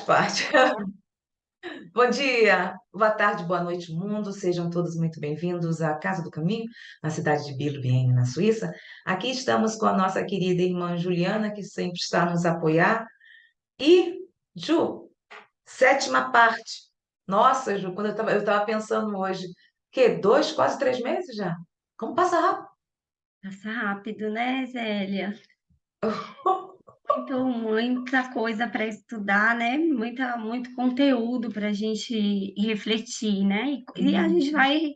parte. Bom dia, boa tarde, boa noite, mundo. Sejam todos muito bem-vindos à Casa do Caminho, na cidade de Biel, na Suíça. Aqui estamos com a nossa querida irmã Juliana, que sempre está nos apoiar. E, Ju, sétima parte. Nossa, Ju, quando eu tava pensando hoje, dois, quase 3 meses já? Como passa rápido? Passa rápido, né, Zélia? Muita coisa para estudar, né? Muito conteúdo para a gente refletir, né? E a gente vai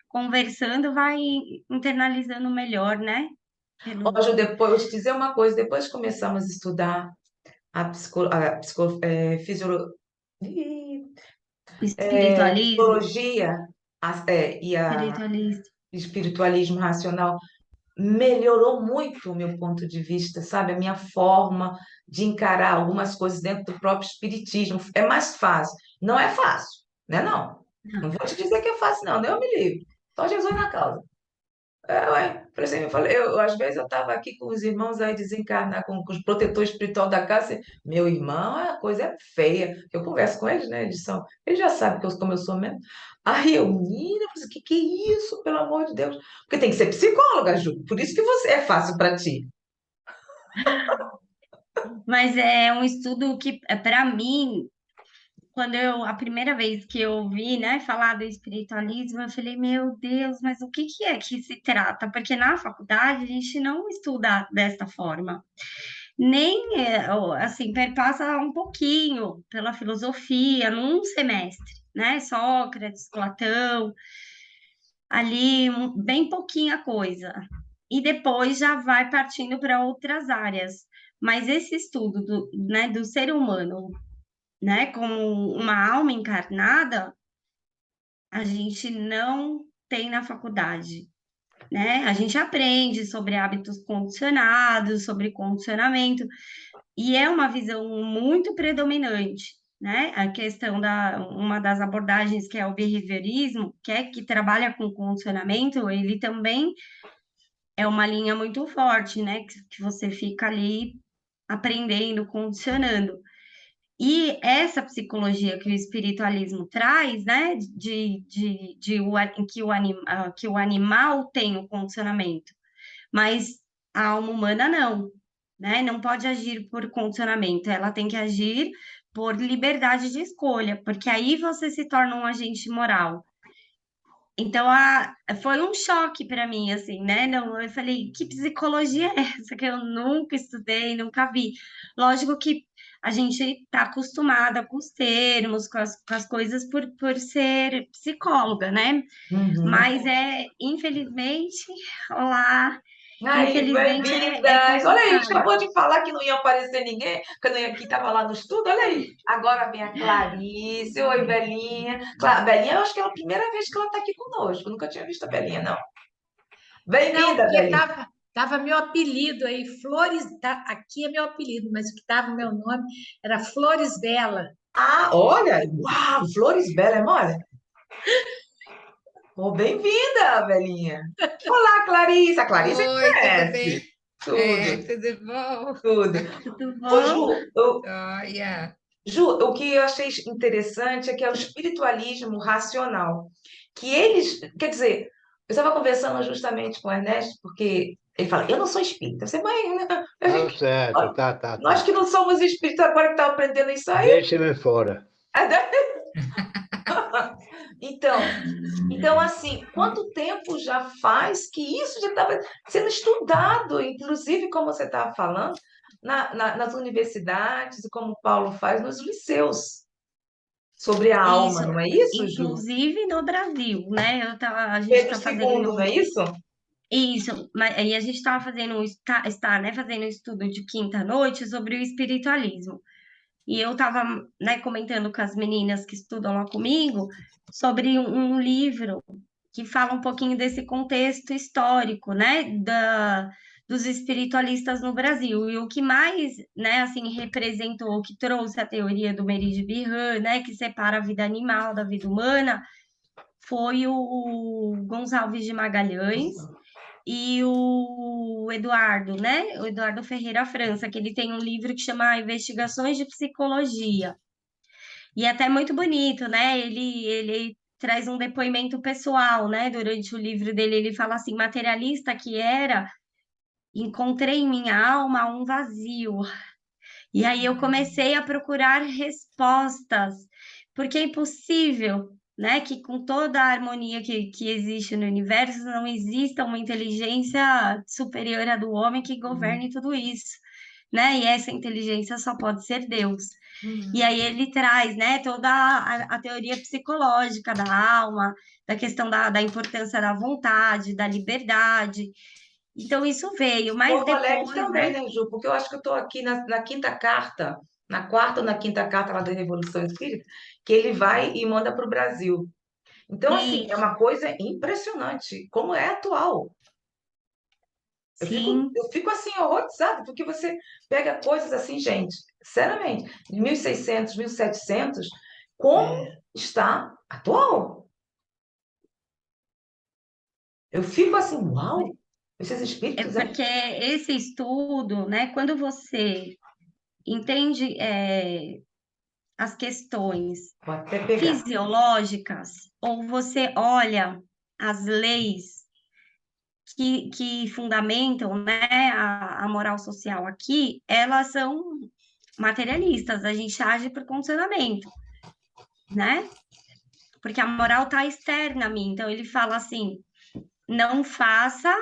conversando, vai internalizando melhor, né? Ó, Pelo Ju, depois, eu vou te dizer uma coisa, depois que começamos a estudar espiritualismo, psicologia e a espiritualista. espiritualismo racional, melhorou muito o meu ponto de vista, sabe? A minha forma de encarar algumas coisas dentro do próprio espiritismo. É mais fácil. Não é fácil, né? Não. Não vou te dizer que é fácil, não. Deus me livre. Só Jesus na causa. Ué, por exemplo, às vezes eu estava aqui com os irmãos aí desencarnar, com os protetores espiritual da casa, meu irmão, a coisa é feia. Eu converso com eles, né? Eles já sabem como eu sou mesmo. Aí eu, menina, o que é isso, pelo amor de Deus? Porque tem que ser psicóloga, Ju. Por isso que você é fácil para ti. Mas é um estudo que, para mim, a primeira vez que eu ouvi, né, falar do espiritualismo, eu falei, meu Deus, mas o que que é que se trata? Porque na faculdade a gente não estuda desta forma. Nem, assim, perpassa um pouquinho pela filosofia, num semestre, né? Sócrates, Platão, ali, bem pouquinha coisa. E depois já vai partindo para outras áreas. Mas esse estudo né, do ser humano, né, como uma alma encarnada, a gente não tem na faculdade, né? A gente aprende sobre hábitos condicionados, sobre condicionamento, e é uma visão muito predominante, né? A questão uma das abordagens que é o behaviorismo, que trabalha com condicionamento, ele também é uma linha muito forte, né? Que você fica ali aprendendo, condicionando. E essa psicologia que o espiritualismo traz, né, em que que o animal tem o condicionamento, mas a alma humana não, né? Não pode agir por condicionamento, ela tem que agir por liberdade de escolha, porque aí você se torna um agente moral. Então, foi um choque para mim, assim, né? Não, eu falei, que psicologia é essa que eu nunca estudei, nunca vi? Lógico que a gente está acostumada com os termos, com as coisas por ser psicóloga, né? Uhum. Mas infelizmente, olá, Aí, infelizmente é bem-vindas! Olha aí, complicado. acabou de falar que não ia aparecer ninguém, que eu não ia, que estava lá no estudo. Olha aí, agora vem a Clarice. Oi, Belinha. Belinha, eu acho que é a primeira vez que ela está aqui conosco. Eu nunca tinha visto a Belinha, não. Não, Bem-vinda, porque Belinha. tava meu apelido aí, Flores, aqui é meu apelido, mas o que estava meu nome era Flores Bela. Ah, olha, uau, Flores Bela, é mole? Oh, bem-vinda, Belinha. Olá, Clarice. A Clarice a gente Oi, tudo conhece. bem? Tudo, Tudo bom? tudo. Tudo Ô, bom? Olha, Ju, o que eu achei interessante é que é o espiritualismo racional. Que eles, quer dizer, eu estava conversando justamente com o Ernesto, porque ele fala, eu não sou espírita. Você, mãe, né? Tá certo, Nós que tá. não somos espíritas agora que estamos aprendendo isso aí. Deixa-me fora. Então, então, assim, quanto tempo já faz que isso já estava sendo estudado, inclusive, como você estava falando, nas universidades, e como o Paulo faz nos liceus, sobre a alma, Isso, não é isso, Ju? inclusive no Brasil, né? A gente Pedro está II, não fazendo é isso? isso, mas aí a gente estava fazendo, está, né, fazendo um estudo de quinta noite sobre o espiritualismo. E eu estava, né, comentando com as meninas que estudam lá comigo sobre um livro que fala um pouquinho desse contexto histórico, né, dos espiritualistas no Brasil. E o que mais, né, assim, representou, que trouxe a teoria do Meri de Birran, né, que separa a vida animal da vida humana, foi o Gonçalves de Magalhães e o Eduardo, né? O Eduardo Ferreira França, que ele tem um livro que chama Investigações de Psicologia. E é até muito bonito, né? Ele traz um depoimento pessoal, né? Durante o livro dele, ele fala assim: materialista que era, encontrei em minha alma um vazio. E aí eu comecei a procurar respostas, porque é impossível, né, que com toda a harmonia que existe no universo, não exista uma inteligência superior à do homem que governe tudo isso, né? E essa inteligência só pode ser Deus. E Uhum. aí ele traz, né, toda a teoria psicológica da alma, da questão da importância da vontade, da liberdade. Então isso veio, mas Porto Alegre depois, também, né? né, Ju? Porque eu acho que eu estou aqui na quinta carta, na quarta ou na quinta carta lá da Revolução Espírita, que ele vai e manda para o Brasil. Então, assim, é Isso, uma coisa impressionante, como é atual. sim. Eu fico assim, horrorizada, porque você pega coisas assim, gente, sinceramente, de 1600, 1700, como É. está atual? Eu fico assim, uau, esses É espíritos aí. porque esse estudo, né, quando você entende as questões Vou até pegar. fisiológicas, ou você olha as leis que fundamentam, né, a moral social aqui, elas são materialistas, a gente age por condicionamento, né? Porque a moral está externa a mim, então ele fala assim, não faça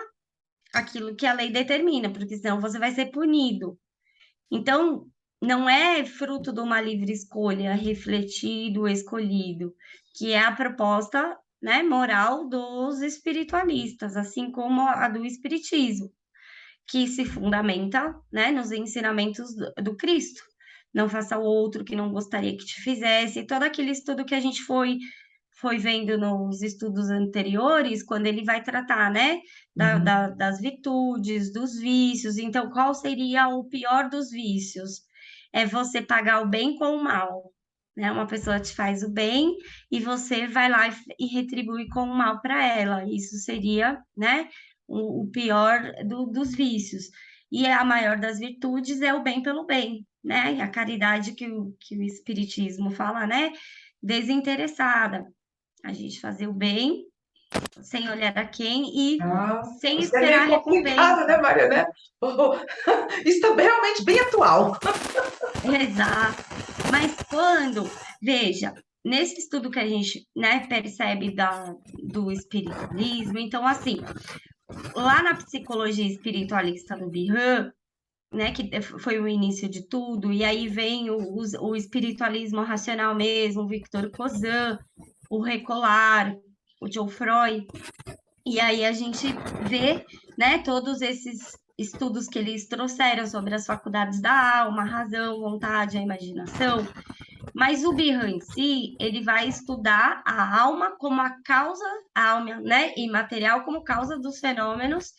aquilo que a lei determina, porque senão você vai ser punido. Então, não é fruto de uma livre escolha, refletido, escolhido, que é a proposta, né, moral dos espiritualistas, assim como a do espiritismo, que se fundamenta, né, nos ensinamentos do Cristo. Não faça o outro que não gostaria que te fizesse, todo aquele estudo que a gente foi vendo nos estudos anteriores, quando ele vai tratar, né, Uhum. das virtudes, dos vícios. Então, qual seria o pior dos vícios? É você pagar o bem com o mal. Né? Uma pessoa te faz o bem e você vai lá e retribui com o mal para ela. Isso seria, né, o pior dos vícios. E a maior das virtudes é o bem pelo bem, né? A caridade que o Espiritismo fala, né? Desinteressada. A gente fazer o bem sem olhar a quem e Ah, sem isso é esperar meio complicado, né, recompensa. Maria, né? Isso está realmente bem atual. Exato. Mas quando, veja, nesse estudo que a gente, né, percebe do espiritualismo, então, assim, lá na psicologia espiritualista do Bihan, né, que foi o início de tudo, e aí vem o espiritualismo racional mesmo, o Victor Cousin, o Recolar, o Geoffroy, e aí a gente vê, né, todos esses estudos que eles trouxeram sobre as faculdades da alma, a razão, vontade, a imaginação, mas o Birra em si, ele vai estudar a alma como a causa, a alma, né, imaterial como causa dos fenômenos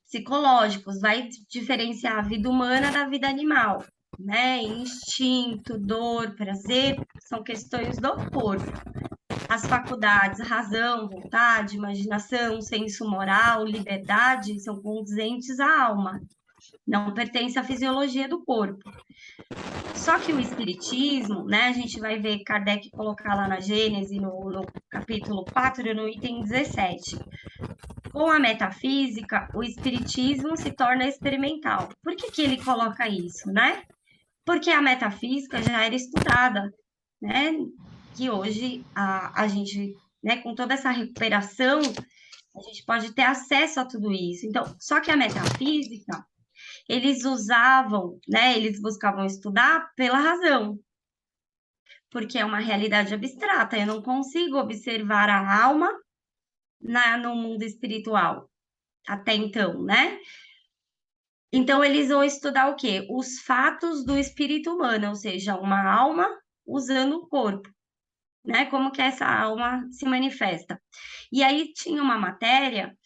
psicológicos, vai diferenciar a vida humana da vida animal, né? Instinto, dor, prazer, são questões do corpo. As faculdades, razão, vontade, imaginação, senso moral, liberdade, são condizentes à alma, não pertence à fisiologia do corpo. Só que o espiritismo, né, a gente vai ver Kardec colocar lá na Gênese, no capítulo 4, no item 17. Com a metafísica, o espiritismo se torna experimental. Por que ele coloca isso, né? Porque a metafísica já era estudada, né? Que hoje a gente, né, com toda essa recuperação, a gente pode ter acesso a tudo isso. Então, só que a metafísica, eles usavam, né, eles buscavam estudar pela razão, porque é uma realidade abstrata, eu não consigo observar a alma no mundo espiritual até então, né? Então, eles vão estudar o quê? Os fatos do espírito humano, ou seja, uma alma usando o corpo, né? Como que essa alma se manifesta. E aí tinha uma matéria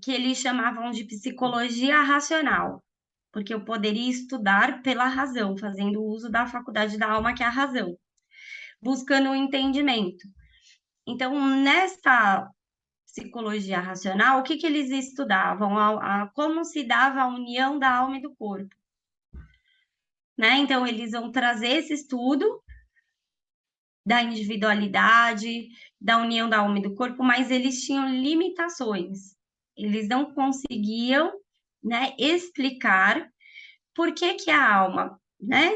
que eles chamavam de psicologia racional, porque eu poderia estudar pela razão, fazendo uso da faculdade da alma, que é a razão, buscando o entendimento. Então, nessa psicologia racional, o que eles estudavam? Como se dava a união da alma e do corpo. Né? Então, eles vão trazer esse estudo da individualidade, da união da alma e do corpo, mas eles tinham limitações. Eles não conseguiam, né, explicar por que que a alma, né,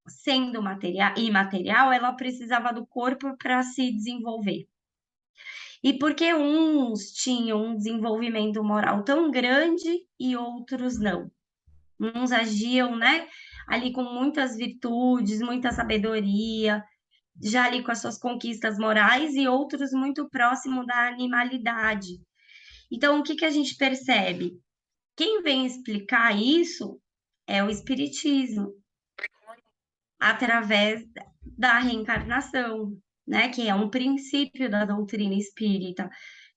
sendo material, imaterial, ela precisava do corpo para se desenvolver. E porque uns tinham um desenvolvimento moral tão grande e outros não. Uns agiam, né, ali com muitas virtudes, muita sabedoria, já ali com as suas conquistas morais, e outros muito próximo da animalidade. Então, o que que a gente percebe? Quem vem explicar isso é o Espiritismo, através da reencarnação, né? Que é um princípio da doutrina espírita.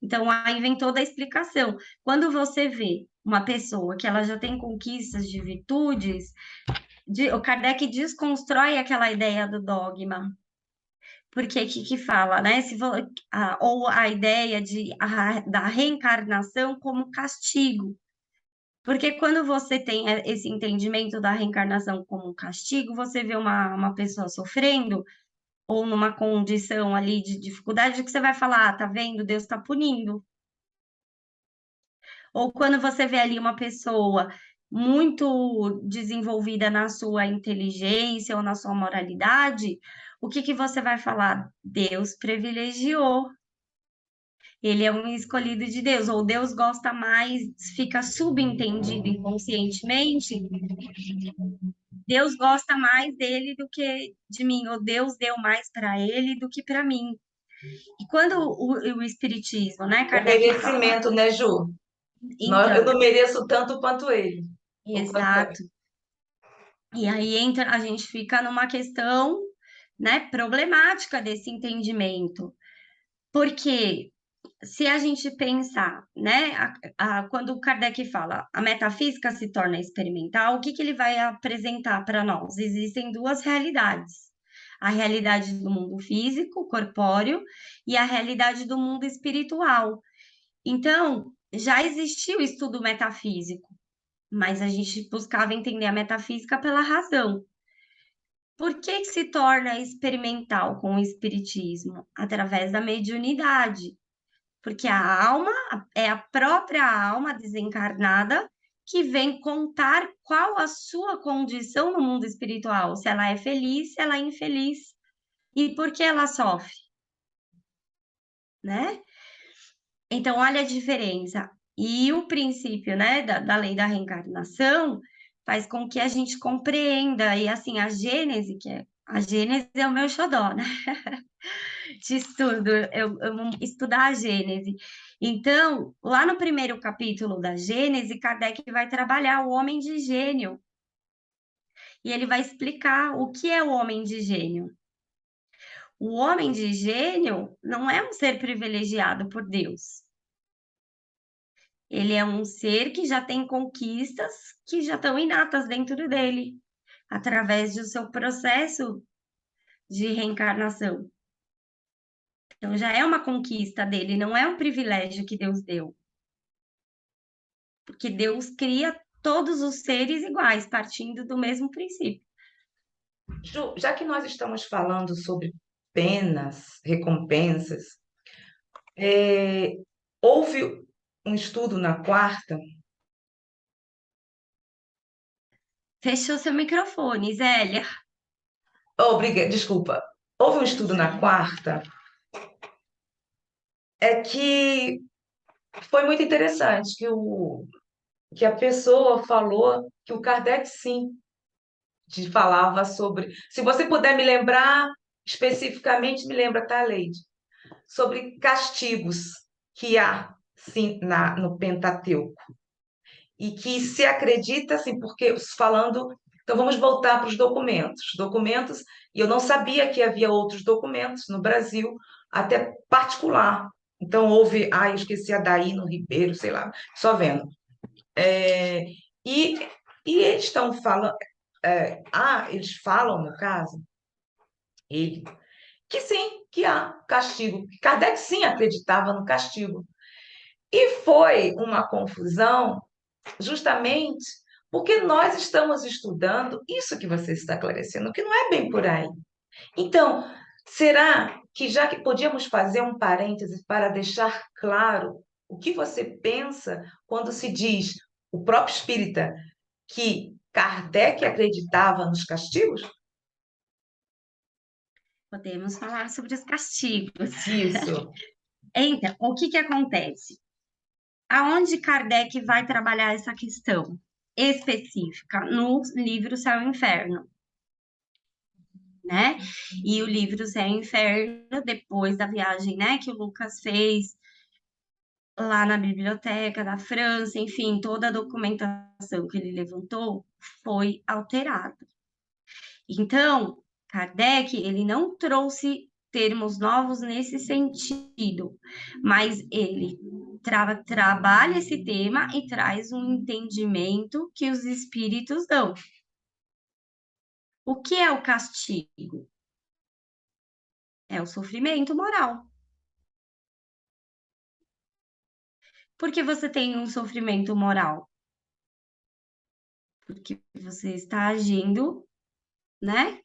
Então, aí vem toda a explicação. Quando você vê uma pessoa que ela já tem conquistas de virtudes, o Kardec desconstrói aquela ideia do dogma. Porque que fala, né? Ou a ideia da reencarnação como castigo. Porque quando você tem esse entendimento da reencarnação como um castigo, você vê uma pessoa sofrendo, ou numa condição ali de dificuldade, que você vai falar, tá vendo? Deus está punindo. Ou quando você vê ali uma pessoa muito desenvolvida na sua inteligência ou na sua moralidade, o que você vai falar? Deus privilegiou. Ele é um escolhido de Deus, ou Deus gosta mais, fica subentendido inconscientemente, Deus gosta mais dele do que de mim, ou Deus deu mais para ele do que para mim. E quando o Espiritismo, né, O Kardec fala, merecimento, né, Ju? Eu então, não mereço tanto quanto ele. Ou quanto ela. exato. E aí entra, a gente fica numa questão, né, problemática desse entendimento. Porque se a gente pensar, né, quando o Kardec fala a metafísica se torna experimental, o que ele vai apresentar para nós? Existem duas realidades. A realidade do mundo físico, corpóreo, e a realidade do mundo espiritual. Então, já existia o estudo metafísico, mas a gente buscava entender a metafísica pela razão. Por que se torna experimental com o espiritismo? Através da mediunidade. Porque a alma é a própria alma desencarnada que vem contar qual a sua condição no mundo espiritual, se ela é feliz, se ela é infeliz e por que ela sofre, né? Então, olha a diferença. E o princípio, né, da lei da reencarnação faz com que a gente compreenda, e assim, a Gênese é o meu xodó, né? De estudo, eu vou estudar a Gênese. Então, lá no primeiro capítulo da Gênese, Kardec vai trabalhar o homem de gênio. E ele vai explicar o que é o homem de gênio. O homem de gênio não é um ser privilegiado por Deus. Ele é um ser que já tem conquistas que já estão inatas dentro dele, através do seu processo de reencarnação. Então, já é uma conquista dele, não é um privilégio que Deus deu. Porque Deus cria todos os seres iguais, partindo do mesmo princípio. Ju, já que nós estamos falando sobre penas, recompensas, houve um estudo na quarta. Fechou seu microfone, Zélia. Obrigada, desculpa. Houve um estudo na quarta que foi muito interessante, que a pessoa falou que o Kardec sim falava sobre. Se você puder me lembrar especificamente, me lembra, tá, Leide? Sobre castigos que há sim no Pentateuco. E que se acredita, assim, porque falando. Então vamos voltar para os documentos. Documentos, e eu não sabia que havia outros documentos no Brasil, até particular. Então houve, eu esqueci a Daí no Ribeiro, sei lá, só vendo. É, e, e eles estão falando, eles falam, no caso, ele, que sim, que há castigo. Kardec sim acreditava no castigo. E foi uma confusão, justamente porque nós estamos estudando isso que você está esclarecendo, que não é bem por aí. Então, Será que já que podíamos fazer um parêntese para deixar claro o que você pensa quando se diz, o próprio espírita, que Kardec acreditava nos castigos? Podemos falar sobre os castigos. Isso. Então, o que que acontece? Aonde Kardec vai trabalhar essa questão específica? No livro Céu e Inferno, né? E o livro Céu e Inferno, depois da viagem, né, que o Lucas fez lá na biblioteca da França, enfim, toda a documentação que ele levantou foi alterada. Então, Kardec, ele não trouxe termos novos nesse sentido, mas ele trabalha esse tema e traz um entendimento que os espíritos dão. O que é o castigo? É o sofrimento moral. Por que você tem um sofrimento moral? Porque você está agindo, né?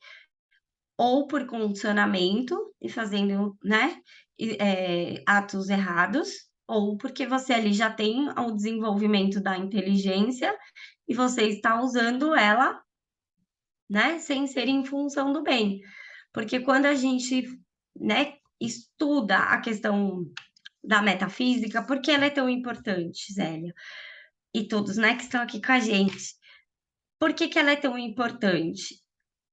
Ou por condicionamento e fazendo, né, atos errados, ou porque você ali já tem o desenvolvimento da inteligência e você está usando ela, né, sem ser em função do bem. Porque quando a gente, né, estuda a questão da metafísica, por que ela é tão importante, Zélia? E todos, né, que estão aqui com a gente. Por que que ela é tão importante?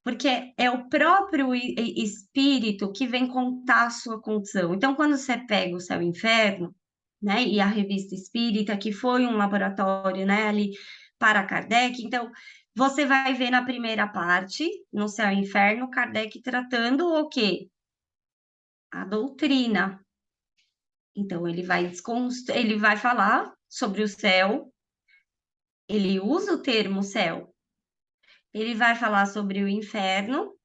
Porque é o próprio espírito que vem contar a sua condição. Então, quando você pega o Céu e Inferno, né, e a Revista Espírita, que foi um laboratório, né, ali para Kardec, então, você vai ver na primeira parte, no Céu e Inferno, Kardec tratando o quê? A doutrina. Então, ele vai falar sobre o céu, ele usa o termo céu, ele vai falar sobre o inferno,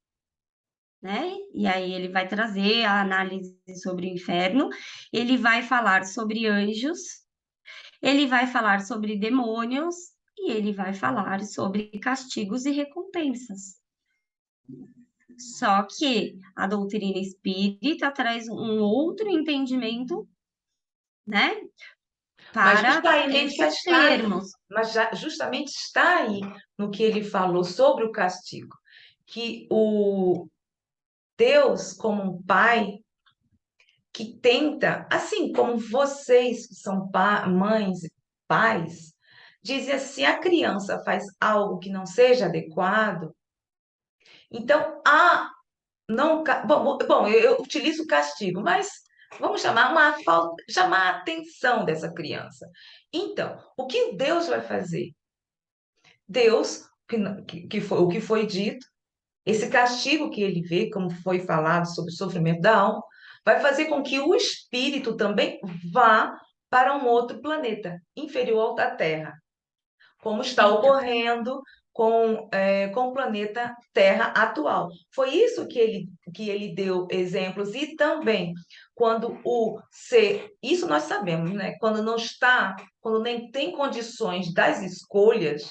né? E aí ele vai trazer a análise sobre o inferno, ele vai falar sobre anjos, ele vai falar sobre demônios e ele vai falar sobre castigos e recompensas. Só que a doutrina espírita traz um outro entendimento, né? Mas Para justamente esses está aí, termos. justamente está aí no que ele falou sobre o castigo, que o Deus, como um pai, que tenta, assim como vocês que são mães e pais, dizem assim, a criança faz algo que não seja adequado, então não, bom, eu utilizo o castigo, mas vamos chamar uma falta, chamar a atenção dessa criança. Então, o que Deus vai fazer? Deus, que foi o que foi dito, esse castigo que ele vê, como foi falado sobre o sofrimento da alma, vai fazer com que o espírito também vá para um outro planeta, inferior ao da Terra, como está Então, ocorrendo com o planeta Terra atual. Foi isso que ele deu exemplos, e também quando o ser, isso nós sabemos, né? Quando não está, quando nem tem condições das escolhas,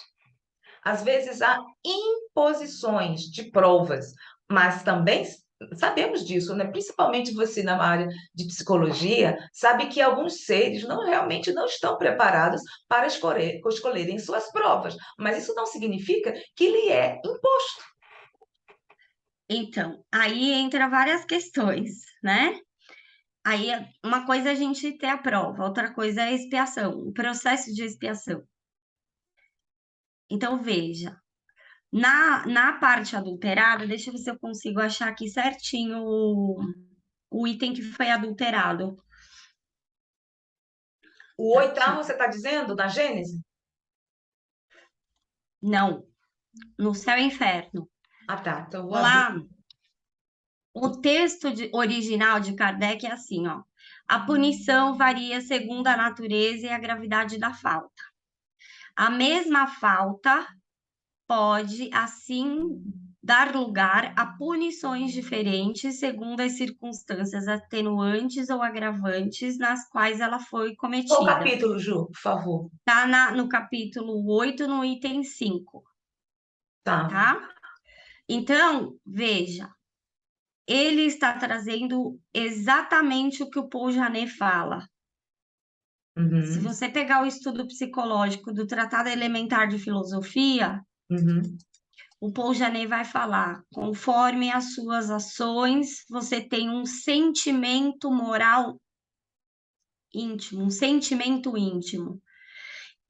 às vezes há imposições de provas, mas também sabemos disso, né? Principalmente você na área de psicologia, sabe que alguns seres realmente não estão preparados para escolherem suas provas, mas isso não significa que lhe é imposto. então, aí entra várias questões, né? Aí, uma coisa é a gente ter a prova, outra coisa é a expiação, o processo de expiação. Então, veja, na parte adulterada, deixa eu ver se eu consigo achar aqui certinho o item que foi adulterado. O Tá oitavo, aqui. você está dizendo, na Gênese? Não, no Céu e Inferno. Ah, tá. Então, vou abrir. Lá, o texto original de Kardec é assim, ó. A punição varia segundo a natureza e a gravidade da falta. A mesma falta pode, assim, dar lugar a punições diferentes segundo as circunstâncias atenuantes ou agravantes nas quais ela foi Qual cometida. capítulo, Ju, por favor? Está no capítulo 8, no item 5, Tá. tá? Então, veja, ele está trazendo exatamente o que o Paul Janet fala. Se Uhum, você pegar o estudo psicológico do Tratado Elementar de Filosofia, uhum, o Paul Janet vai falar, conforme as suas ações, você tem um sentimento moral íntimo, um sentimento íntimo.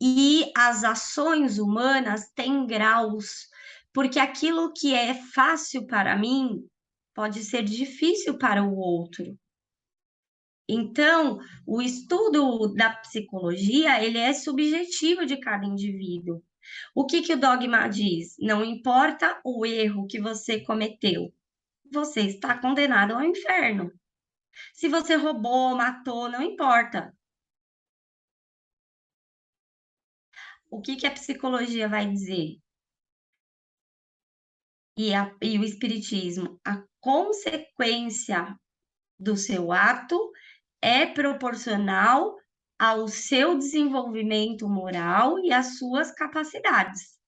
E as ações humanas têm graus, porque aquilo que é fácil para mim pode ser difícil para o outro. Então, o estudo da psicologia, ele é subjetivo de cada indivíduo. O que que o dogma diz? Não importa o erro que você cometeu, você está condenado ao inferno. Se você roubou, matou, não importa. O que que a psicologia vai dizer? E o espiritismo? A consequência do seu ato é proporcional ao seu desenvolvimento moral e às suas capacidades.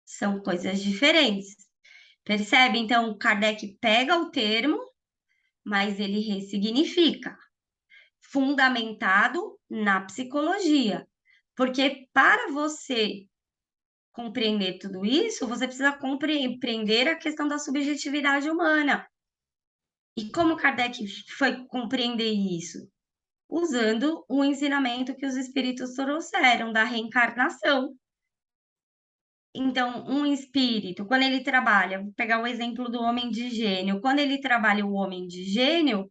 São coisas diferentes. Percebe? Então, Kardec pega o termo, mas ele ressignifica, fundamentado na psicologia. Porque para você compreender tudo isso, você precisa compreender a questão da subjetividade humana. E como Kardec foi compreender isso? Usando o ensinamento que os espíritos trouxeram da reencarnação. Então, um espírito, quando ele trabalha, vou pegar o exemplo do homem de gênio, quando ele trabalha o homem de gênio,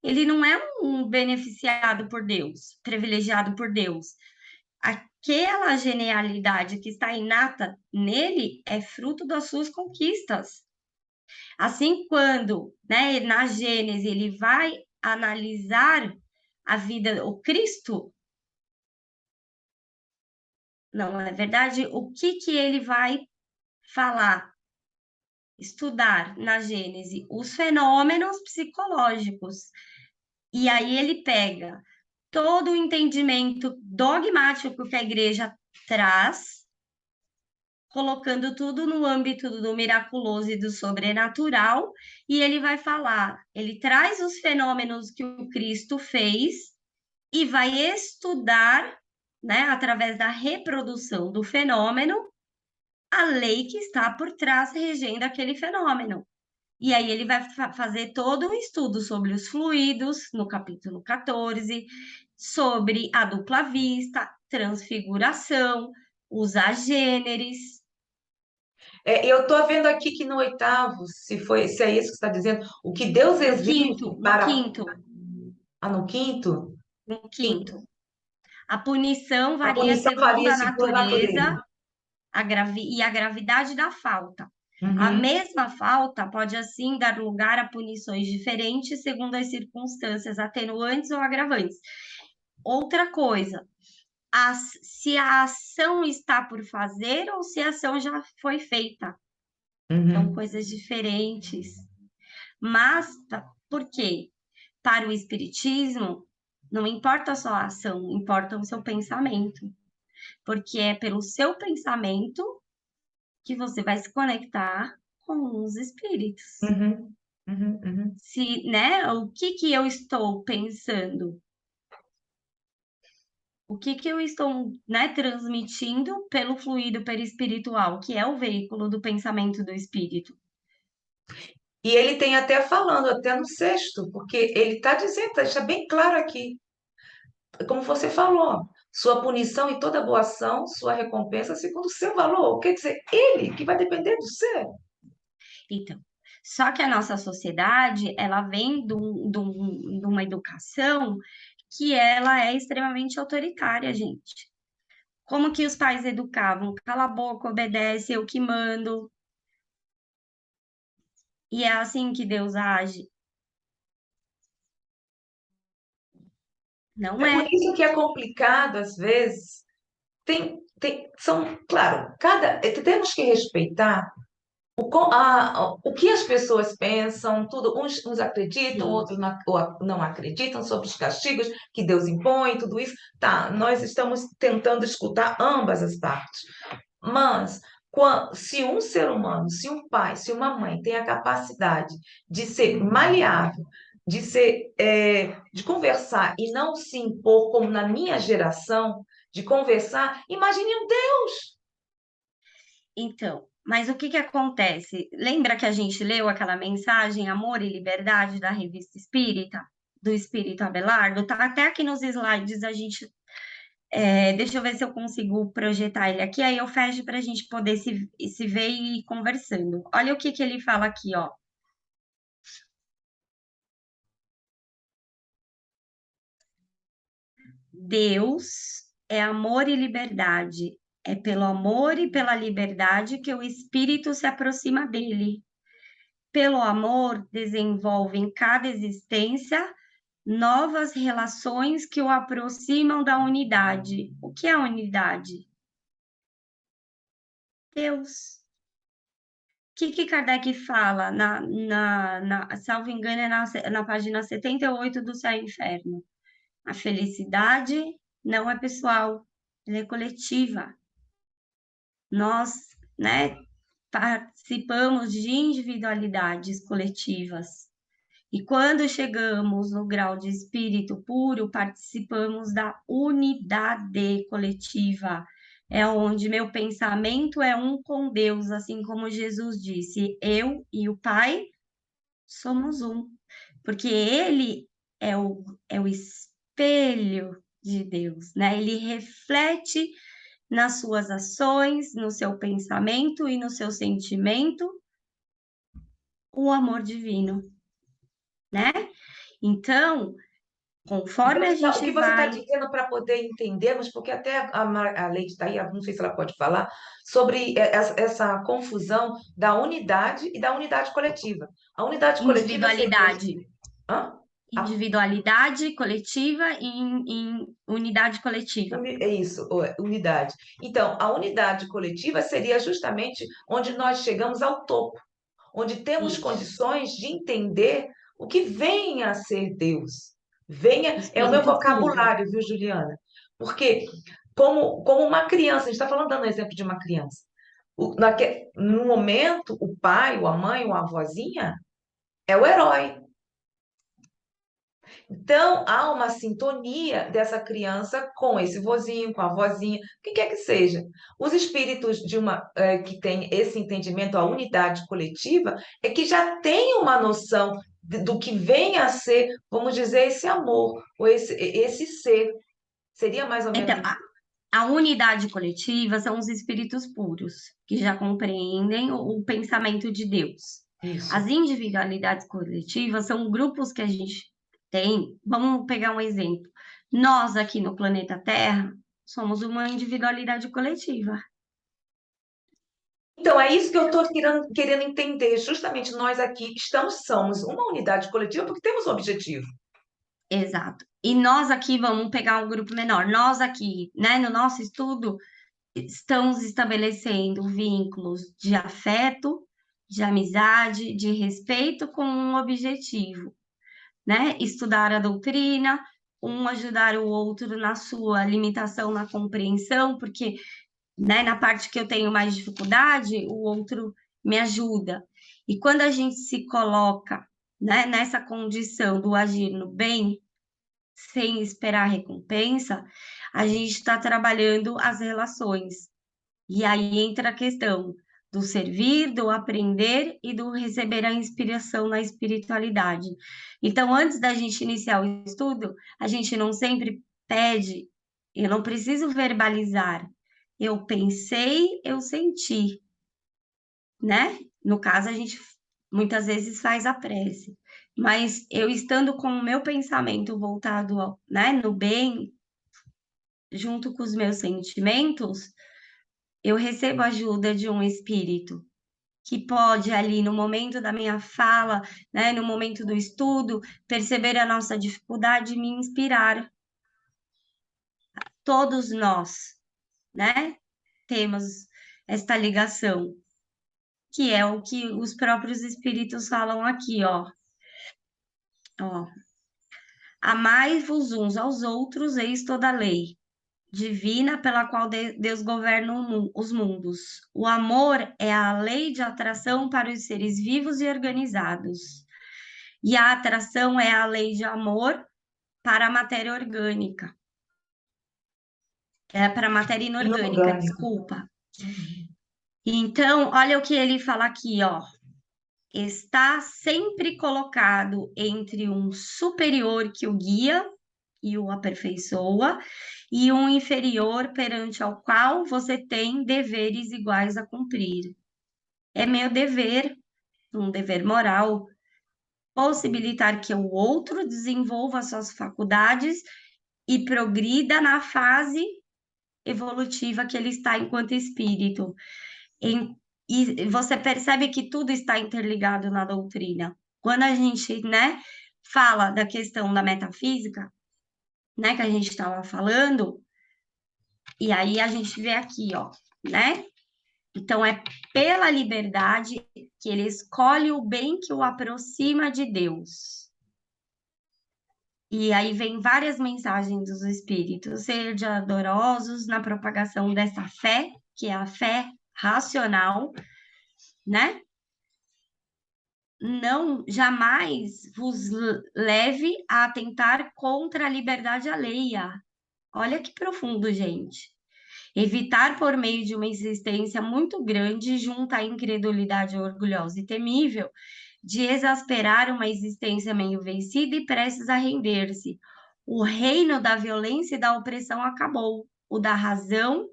ele não é um beneficiado por Deus, privilegiado por Deus. Aquela genialidade que está inata nele é fruto das suas conquistas. Assim, quando, né, na Gênesis, ele vai analisar a vida, o Cristo, não é verdade? O que que ele vai falar? Estudar na Gênese os fenômenos psicológicos. E aí ele pega todo o entendimento dogmático que a igreja traz, colocando tudo no âmbito do miraculoso e do sobrenatural, e ele vai falar, ele traz os fenômenos que o Cristo fez e vai estudar, né, através da reprodução do fenômeno, a lei que está por trás regendo aquele fenômeno. E aí ele vai fazer todo um estudo sobre os fluidos, no capítulo 14, sobre a dupla vista, transfiguração, os agêneres. Eu estou vendo aqui que no oitavo, se é isso que você está dizendo, o que Deus No exige quinto, no para. quinto, Ah, no quinto? no Quinto. quinto. A punição A varia punição segundo varia a segundo a natureza natureza. e a gravidade da falta. A Uhum. mesma falta pode, assim, dar lugar a punições diferentes segundo as circunstâncias atenuantes ou agravantes. Outra coisa, se a ação está por fazer ou se a ação já foi feita. São Uhum. coisas diferentes. Mas, por quê? Para o Espiritismo, não importa só a ação, importa o seu pensamento. Porque é pelo seu pensamento que você vai se conectar com os espíritos. Uhum. Uhum. Uhum. Se, né, o que que eu estou pensando? O que que eu estou, né, transmitindo pelo fluido perispiritual, que é o veículo do pensamento do espírito? E ele tem até falando, até no sexto, porque ele está dizendo, deixa bem claro aqui, como você falou, sua punição e toda boa ação, sua recompensa segundo o seu valor. Quer dizer, ele que vai depender do ser. Então, só que a nossa sociedade, ela vem de uma educação que ela é extremamente autoritária, gente. Como que os pais educavam? Cala a boca, obedece, eu que mando. E é assim que Deus age? Não É por é. isso que é complicado, às vezes. Claro, temos que respeitar o que as pessoas pensam, tudo. Uns acreditam, Sim. outros não acreditam sobre os castigos que Deus impõe, tudo isso. Tá, nós estamos tentando escutar ambas as partes. Mas Se um ser humano, se um pai, se uma mãe tem a capacidade de ser maleável, de conversar e não se impor como na minha geração, de conversar, imagine um Deus. Então, mas o que que acontece? Lembra que a gente leu aquela mensagem Amor e Liberdade da Revista Espírita, do Espírito Abelardo? Tá até aqui nos slides, a gente. Deixa eu ver se eu consigo projetar ele aqui, aí eu fecho para a gente poder se ver e ir conversando. Olha o que que ele fala aqui, ó. Deus é amor e liberdade. É pelo amor e pela liberdade que o espírito se aproxima dele. Pelo amor, desenvolve em cada existência novas relações que o aproximam da unidade. O que é a unidade? Deus. O que Kardec fala, salvo engano, é na página 78 do Céu e Inferno? A felicidade não é pessoal, ela é coletiva. Nós, né, participamos de individualidades coletivas. E quando chegamos no grau de espírito puro, participamos da unidade coletiva. É onde meu pensamento é um com Deus, assim como Jesus disse: eu e o Pai somos um. Porque Ele é o espelho de Deus, né? Ele reflete nas suas ações, no seu pensamento e no seu sentimento o amor divino, né? Então, conforme a Então, o gente que você está vai. dizendo para poder entendermos, porque até a Leite está aí, não sei se ela pode falar, sobre essa confusão da unidade e da unidade coletiva. A unidade coletiva seria. Individualidade. Hã? Individualidade coletiva em unidade coletiva. É isso, unidade. Então, a unidade coletiva seria justamente onde nós chegamos ao topo, onde temos Isso. condições de entender o que vem a ser Deus. É o meu Espírito puro. vocabulário, viu, Juliana? Porque, como uma criança, a gente está falando, dando exemplo de uma criança. No momento, o pai, ou a mãe, ou a avózinha é o herói. Então, há uma sintonia dessa criança com esse vozinho, com a vozinha, quem quer que seja. Os espíritos que têm esse entendimento, a unidade coletiva, é que já tem uma noção do que vem a ser, vamos dizer, esse amor, ou esse ser. Seria mais ou menos Então, a unidade coletiva são os espíritos puros, que já compreendem o pensamento de Deus. isso. As individualidades coletivas são grupos que a gente tem. Vamos pegar um exemplo. Nós, aqui no planeta Terra, somos uma individualidade coletiva. Então, é isso que eu estou querendo entender. Justamente nós aqui somos uma unidade coletiva porque temos um objetivo. Exato. E nós aqui, vamos pegar um grupo menor. Nós aqui, né, no nosso estudo, estamos estabelecendo vínculos de afeto, de amizade, de respeito com um objetivo, né? Estudar a doutrina, um ajudar o outro na sua limitação, na compreensão, porque, né, na parte que eu tenho mais dificuldade, o outro me ajuda. E quando a gente se coloca, né, nessa condição do agir no bem, sem esperar recompensa, a gente está trabalhando as relações. E aí entra a questão do servir, do aprender e do receber a inspiração na espiritualidade. Então, antes da gente iniciar o estudo, a gente não sempre pede, eu não preciso verbalizar. Eu pensei, eu senti, né? No caso, a gente muitas vezes faz a prece. Mas eu estando com o meu pensamento voltado, né, no bem, junto com os meus sentimentos, eu recebo a ajuda de um espírito que pode ali no momento da minha fala, né, no momento do estudo, perceber a nossa dificuldade e me inspirar. Todos nós, né, temos esta ligação, que é o que os próprios espíritos falam aqui, ó. Ó. Amai-vos uns aos outros, eis toda a lei. divina pela qual Deus governa os mundos. O amor é a lei de atração para os seres vivos e organizados. E a atração é a lei de amor para a matéria orgânica. Para a matéria inorgânica, Inorgânico. desculpa. Então, olha o que ele fala aqui, ó. Está sempre colocado entre um superior que o guia e o aperfeiçoa, e um inferior perante ao qual você tem deveres iguais a cumprir. É meu dever, um dever moral, possibilitar que o outro desenvolva suas faculdades e progrida na fase evolutiva que ele está enquanto espírito. E você percebe que tudo está interligado na doutrina. Quando a gente, né, fala da questão da metafísica, né, que a gente estava falando, e aí a gente vê aqui, ó, né? Então é pela liberdade que ele escolhe o bem que o aproxima de Deus. E aí vem várias mensagens dos espíritos, sejam ardorosos na propagação dessa fé, que é a fé racional, né? Não jamais vos leve a atentar contra a liberdade alheia. Olha que profundo, gente. Evitar por meio de uma insistência muito grande, junto à incredulidade orgulhosa e temível, de exasperar uma existência meio vencida e prestes a render-se. O reino da violência e da opressão acabou. O da razão,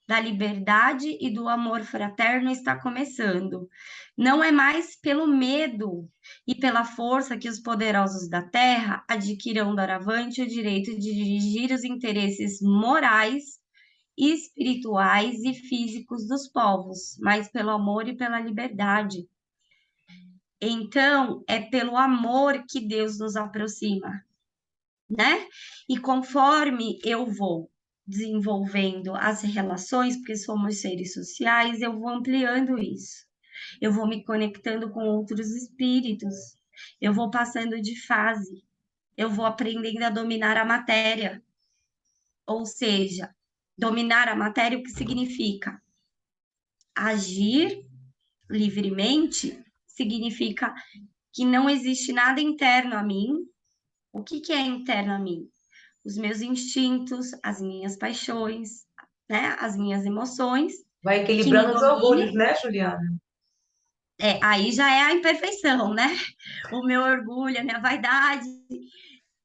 da liberdade e do amor fraterno está começando. Não é mais pelo medo e pela força que os poderosos da terra adquirirão doravante o direito de dirigir os interesses morais, espirituais e físicos dos povos, mas pelo amor e pela liberdade. Então, é pelo amor que Deus nos aproxima, né? E conforme eu vou desenvolvendo as relações, porque somos seres sociais, eu vou ampliando isso. Eu vou me conectando com outros espíritos. Eu vou passando de fase. Eu vou aprendendo a dominar a matéria. Ou seja, dominar a matéria, o que significa? Agir livremente significa que não existe nada interno a mim. O que é interno a mim? Os meus instintos, as minhas paixões, né? As minhas emoções Vai que me equilibrando os orgulhos, dominam. né, Juliana? Aí já é a imperfeição, né? O meu orgulho, a minha vaidade.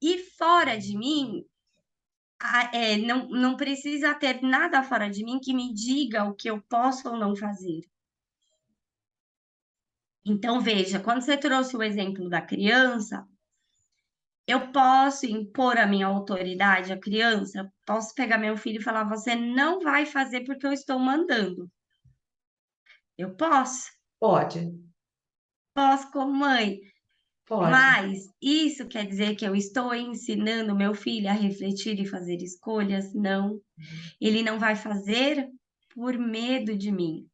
E fora de mim, não precisa ter nada fora de mim que me diga o que eu posso ou não fazer. Então, veja, quando você trouxe o exemplo da criança, eu posso impor a minha autoridade à criança? Posso pegar meu filho e falar, você não vai fazer porque eu estou mandando. Eu posso? Pode, Posso como mãe. pode. Mas isso quer dizer que eu estou ensinando meu filho a refletir e fazer escolhas? Não. Ele não vai fazer por medo de mim.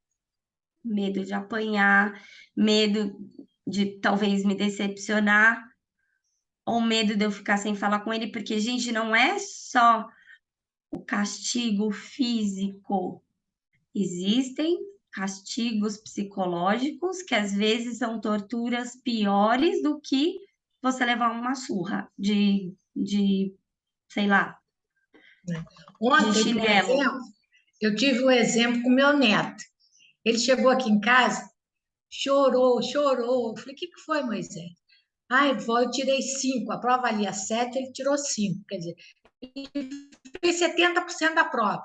Medo de apanhar, medo de talvez me decepcionar, ou medo de eu ficar sem falar com ele, porque, gente, não é só o castigo físico. Existem castigos psicológicos que às vezes são torturas piores do que você levar uma surra sei lá, de Ontem, por chinelo. exemplo, eu tive um exemplo com meu neto. Ele chegou aqui em casa, chorou, chorou. Eu falei, o que foi, Moisés? Ai, vó, eu tirei 5. A prova ali é 7, ele tirou 5. Quer dizer, ele fez 70% da prova.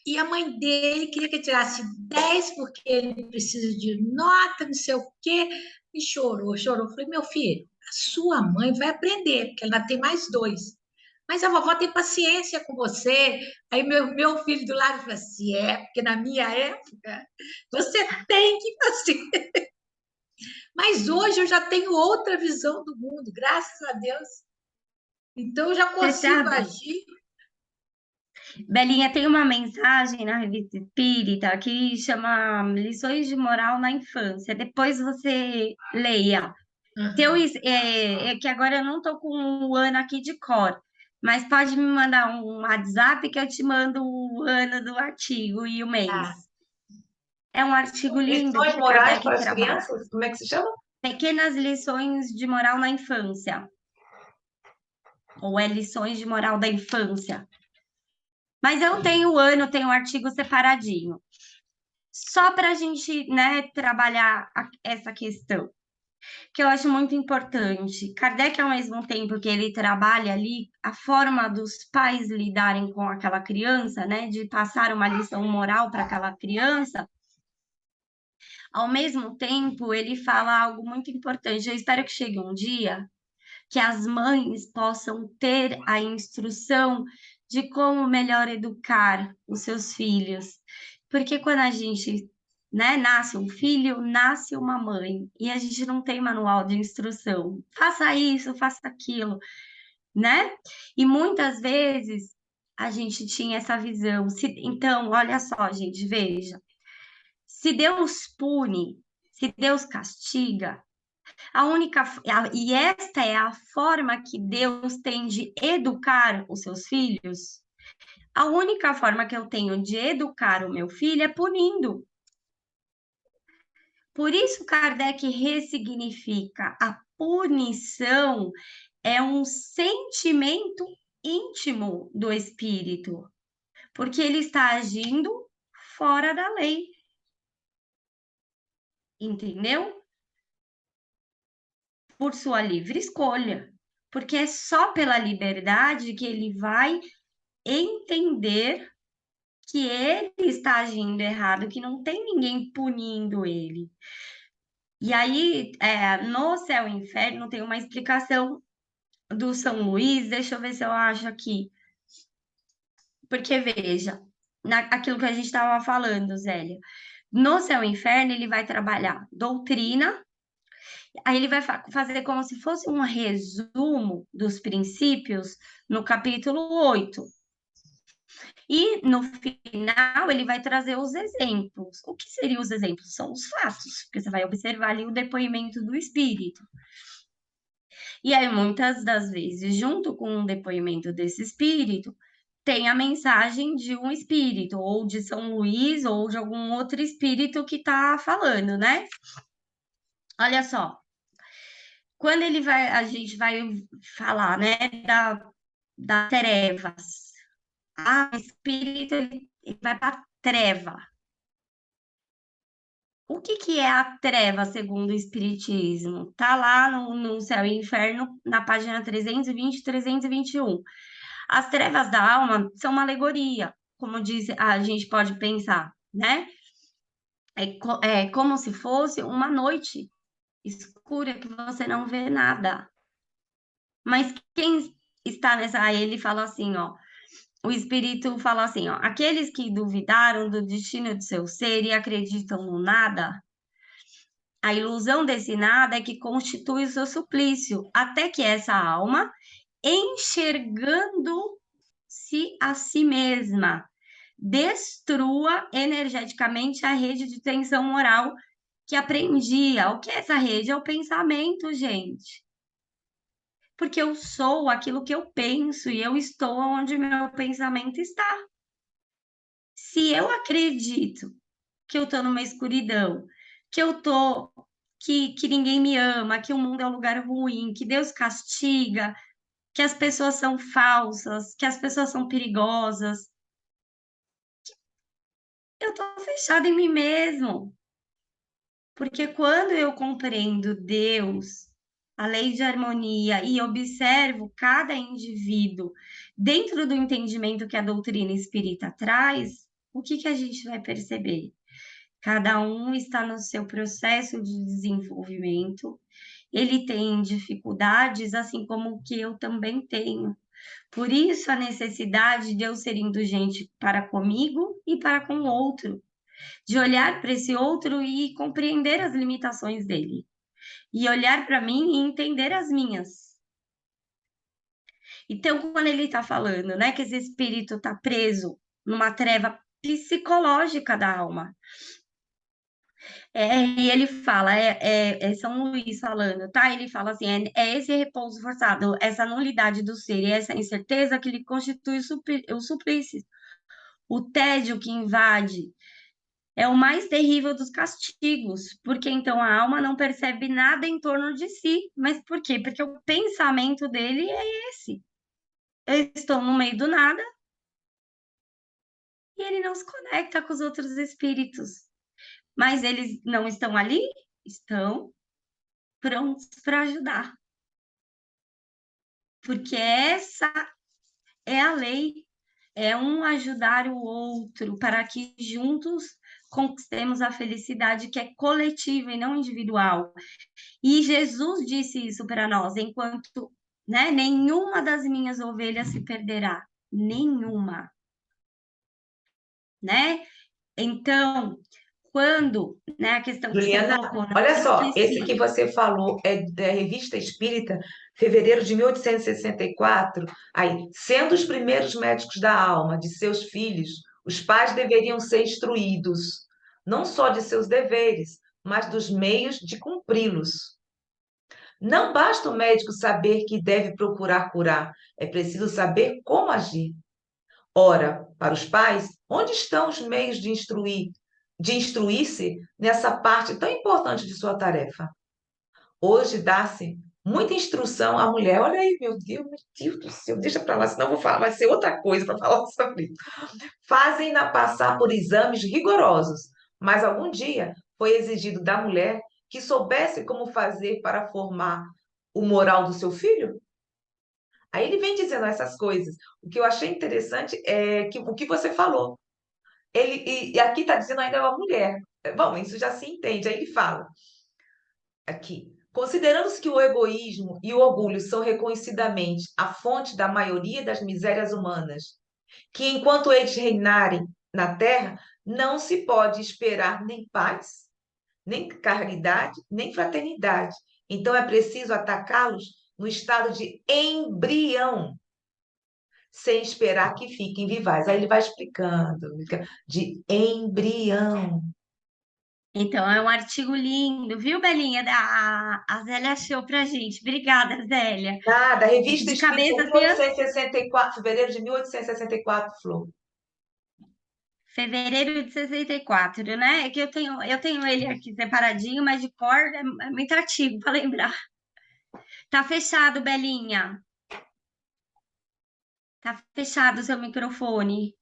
E a mãe dele queria que ele tirasse 10 porque ele precisa de nota, não sei o quê. E chorou, chorou. Eu falei, meu filho, a sua mãe vai aprender, porque ela tem mais 2. Mas a vovó tem paciência com você. Aí meu filho do lado falou assim, porque na minha época você tem que fazer. Mas hoje eu já tenho outra visão do mundo, graças a Deus. Então eu já Você consigo sabe, agir. Belinha, tem uma mensagem na Revista Espírita que chama Lições de Moral na Infância. Depois você leia. É que agora eu não estou com o ano aqui de cor, Mas pode me mandar um WhatsApp que eu te mando o ano do artigo e o mês. Tá. É um artigo lindo Lições que morais Kardec para as trabalha. crianças? Como é que se chama? Pequenas lições de moral na infância. Ou é lições de moral da infância. Mas eu tenho o ano, tenho o artigo separadinho. Só para a gente, né, trabalhar essa questão, que eu acho muito importante. Kardec, ao mesmo tempo que ele trabalha ali, a forma dos pais lidarem com aquela criança, né, de passar uma lição moral para aquela criança, ao mesmo tempo ele fala algo muito importante. Eu espero que chegue um dia que as mães possam ter a instrução de como melhor educar os seus filhos. Porque quando a gente, né, nasce um filho, nasce uma mãe, e a gente não tem manual de instrução. Faça isso, faça aquilo, né? E muitas vezes a gente tinha essa visão. Então, olha só, gente, veja. Se Deus pune, se Deus castiga, e esta é a forma que Deus tem de educar os seus filhos. A única forma que eu tenho de educar o meu filho é punindo. Por isso, Kardec ressignifica a punição é um sentimento íntimo do espírito, porque ele está agindo fora da lei. Entendeu? Por sua livre escolha, porque é só pela liberdade que ele vai entender que ele está agindo errado, que não tem ninguém punindo ele. E aí, no Céu e Inferno, tem uma explicação do São Luís, deixa eu ver se eu acho aqui. Porque, veja, aquilo que a gente estava falando, Zélia, no Céu e Inferno, ele vai trabalhar doutrina. Aí ele vai fazer como se fosse um resumo dos princípios no capítulo 8. E no final ele vai trazer os exemplos. O que seriam os exemplos? São os fatos, porque você vai observar ali o depoimento do espírito. E aí, muitas das vezes, junto com o depoimento desse espírito, tem a mensagem de um espírito, ou de São Luís, ou de algum outro espírito que está falando, né? Olha só. Quando a gente vai falar, né, das trevas. O espírito ele vai para a treva. O que é a treva, segundo o Espiritismo? Tá lá no Céu e Inferno, na página 320 e 321. As trevas da alma são uma alegoria, como diz, a gente pode pensar, né? É como se fosse uma noite escura que você não vê nada. Mas quem está nessa... Aí ele fala assim, ó. O Espírito fala assim, ó. Aqueles que duvidaram do destino de seu ser e acreditam no nada, a ilusão desse nada é que constitui o seu suplício, até que essa alma, enxergando-se a si mesma, destrua energeticamente a rede de tensão moral que aprendia. O que é essa rede? É o pensamento, gente. Porque eu sou aquilo que eu penso e eu estou onde meu pensamento está. Se eu acredito que eu estou numa escuridão, que eu tô, que ninguém me ama, que o mundo é um lugar ruim, que Deus castiga, que as pessoas são falsas, que as pessoas são perigosas, eu estou fechada em mim mesmo. Porque quando eu compreendo Deus, a lei de harmonia e observo cada indivíduo dentro do entendimento que a doutrina espírita traz, o que a gente vai perceber? Cada um está no seu processo de desenvolvimento, ele tem dificuldades, assim como que eu também tenho. Por isso, a necessidade de eu ser indulgente para comigo e para com o outro, de olhar para esse outro e compreender as limitações dele, e olhar para mim e entender as minhas. Então, quando ele está falando, né, que esse espírito está preso numa treva psicológica da alma, E ele fala, é São Luís falando, tá? Ele fala assim, é esse repouso forçado, essa nulidade do ser e essa incerteza que lhe constitui o suplício, o tédio que invade, é o mais terrível dos castigos, porque então a alma não percebe nada em torno de si. Mas por quê? Porque o pensamento dele é esse. Eu estou no meio do nada e ele não se conecta com os outros espíritos. Mas eles não estão ali? Estão prontos para ajudar. Porque essa é a lei, é um ajudar o outro para que juntos conquistemos a felicidade que é coletiva e não individual. E Jesus disse isso para nós, enquanto, né, nenhuma das minhas ovelhas se perderá, nenhuma, né? Então, quando, né, a questão que você Juliana, colocou, não olha só, esse que esqueci. você falou é da Revista Espírita, fevereiro de 1864. Aí, sendo os primeiros médicos da alma de seus filhos, os pais deveriam ser instruídos, não só de seus deveres, mas dos meios de cumpri-los. Não basta o médico saber que deve procurar curar, é preciso saber como agir. Ora, para os pais, onde estão os meios de instruir-se nessa parte tão importante de sua tarefa? Hoje dá-se muita instrução à mulher. Olha aí, meu Deus do céu, deixa para lá, senão eu vou falar, vai ser outra coisa para falar sobre isso. Fazem-na passar por exames rigorosos, mas algum dia foi exigido da mulher que soubesse como fazer para formar o moral do seu filho? Aí ele vem dizendo essas coisas. O que eu achei interessante é que o que você falou. E aqui está dizendo ainda uma mulher. Bom, isso já se entende. Aí ele fala aqui. Considerando-se que o egoísmo e o orgulho são reconhecidamente a fonte da maioria das misérias humanas, que enquanto eles reinarem na terra, não se pode esperar nem paz, nem caridade, nem fraternidade. Então é preciso atacá-los no estado de embrião, sem esperar que fiquem vivais. Aí ele vai explicando, de embrião. Então, é um artigo lindo, viu, Belinha? A Zélia achou pra gente. Obrigada, Zélia. Nada, Revista De Espírita, cabeça, assim, 1864, fevereiro de 1864, Flor. fevereiro de 64, né? É que eu tenho ele aqui separadinho, mas de cor é muito artigo para lembrar. Tá fechado, Belinha. Tá fechado o seu microfone.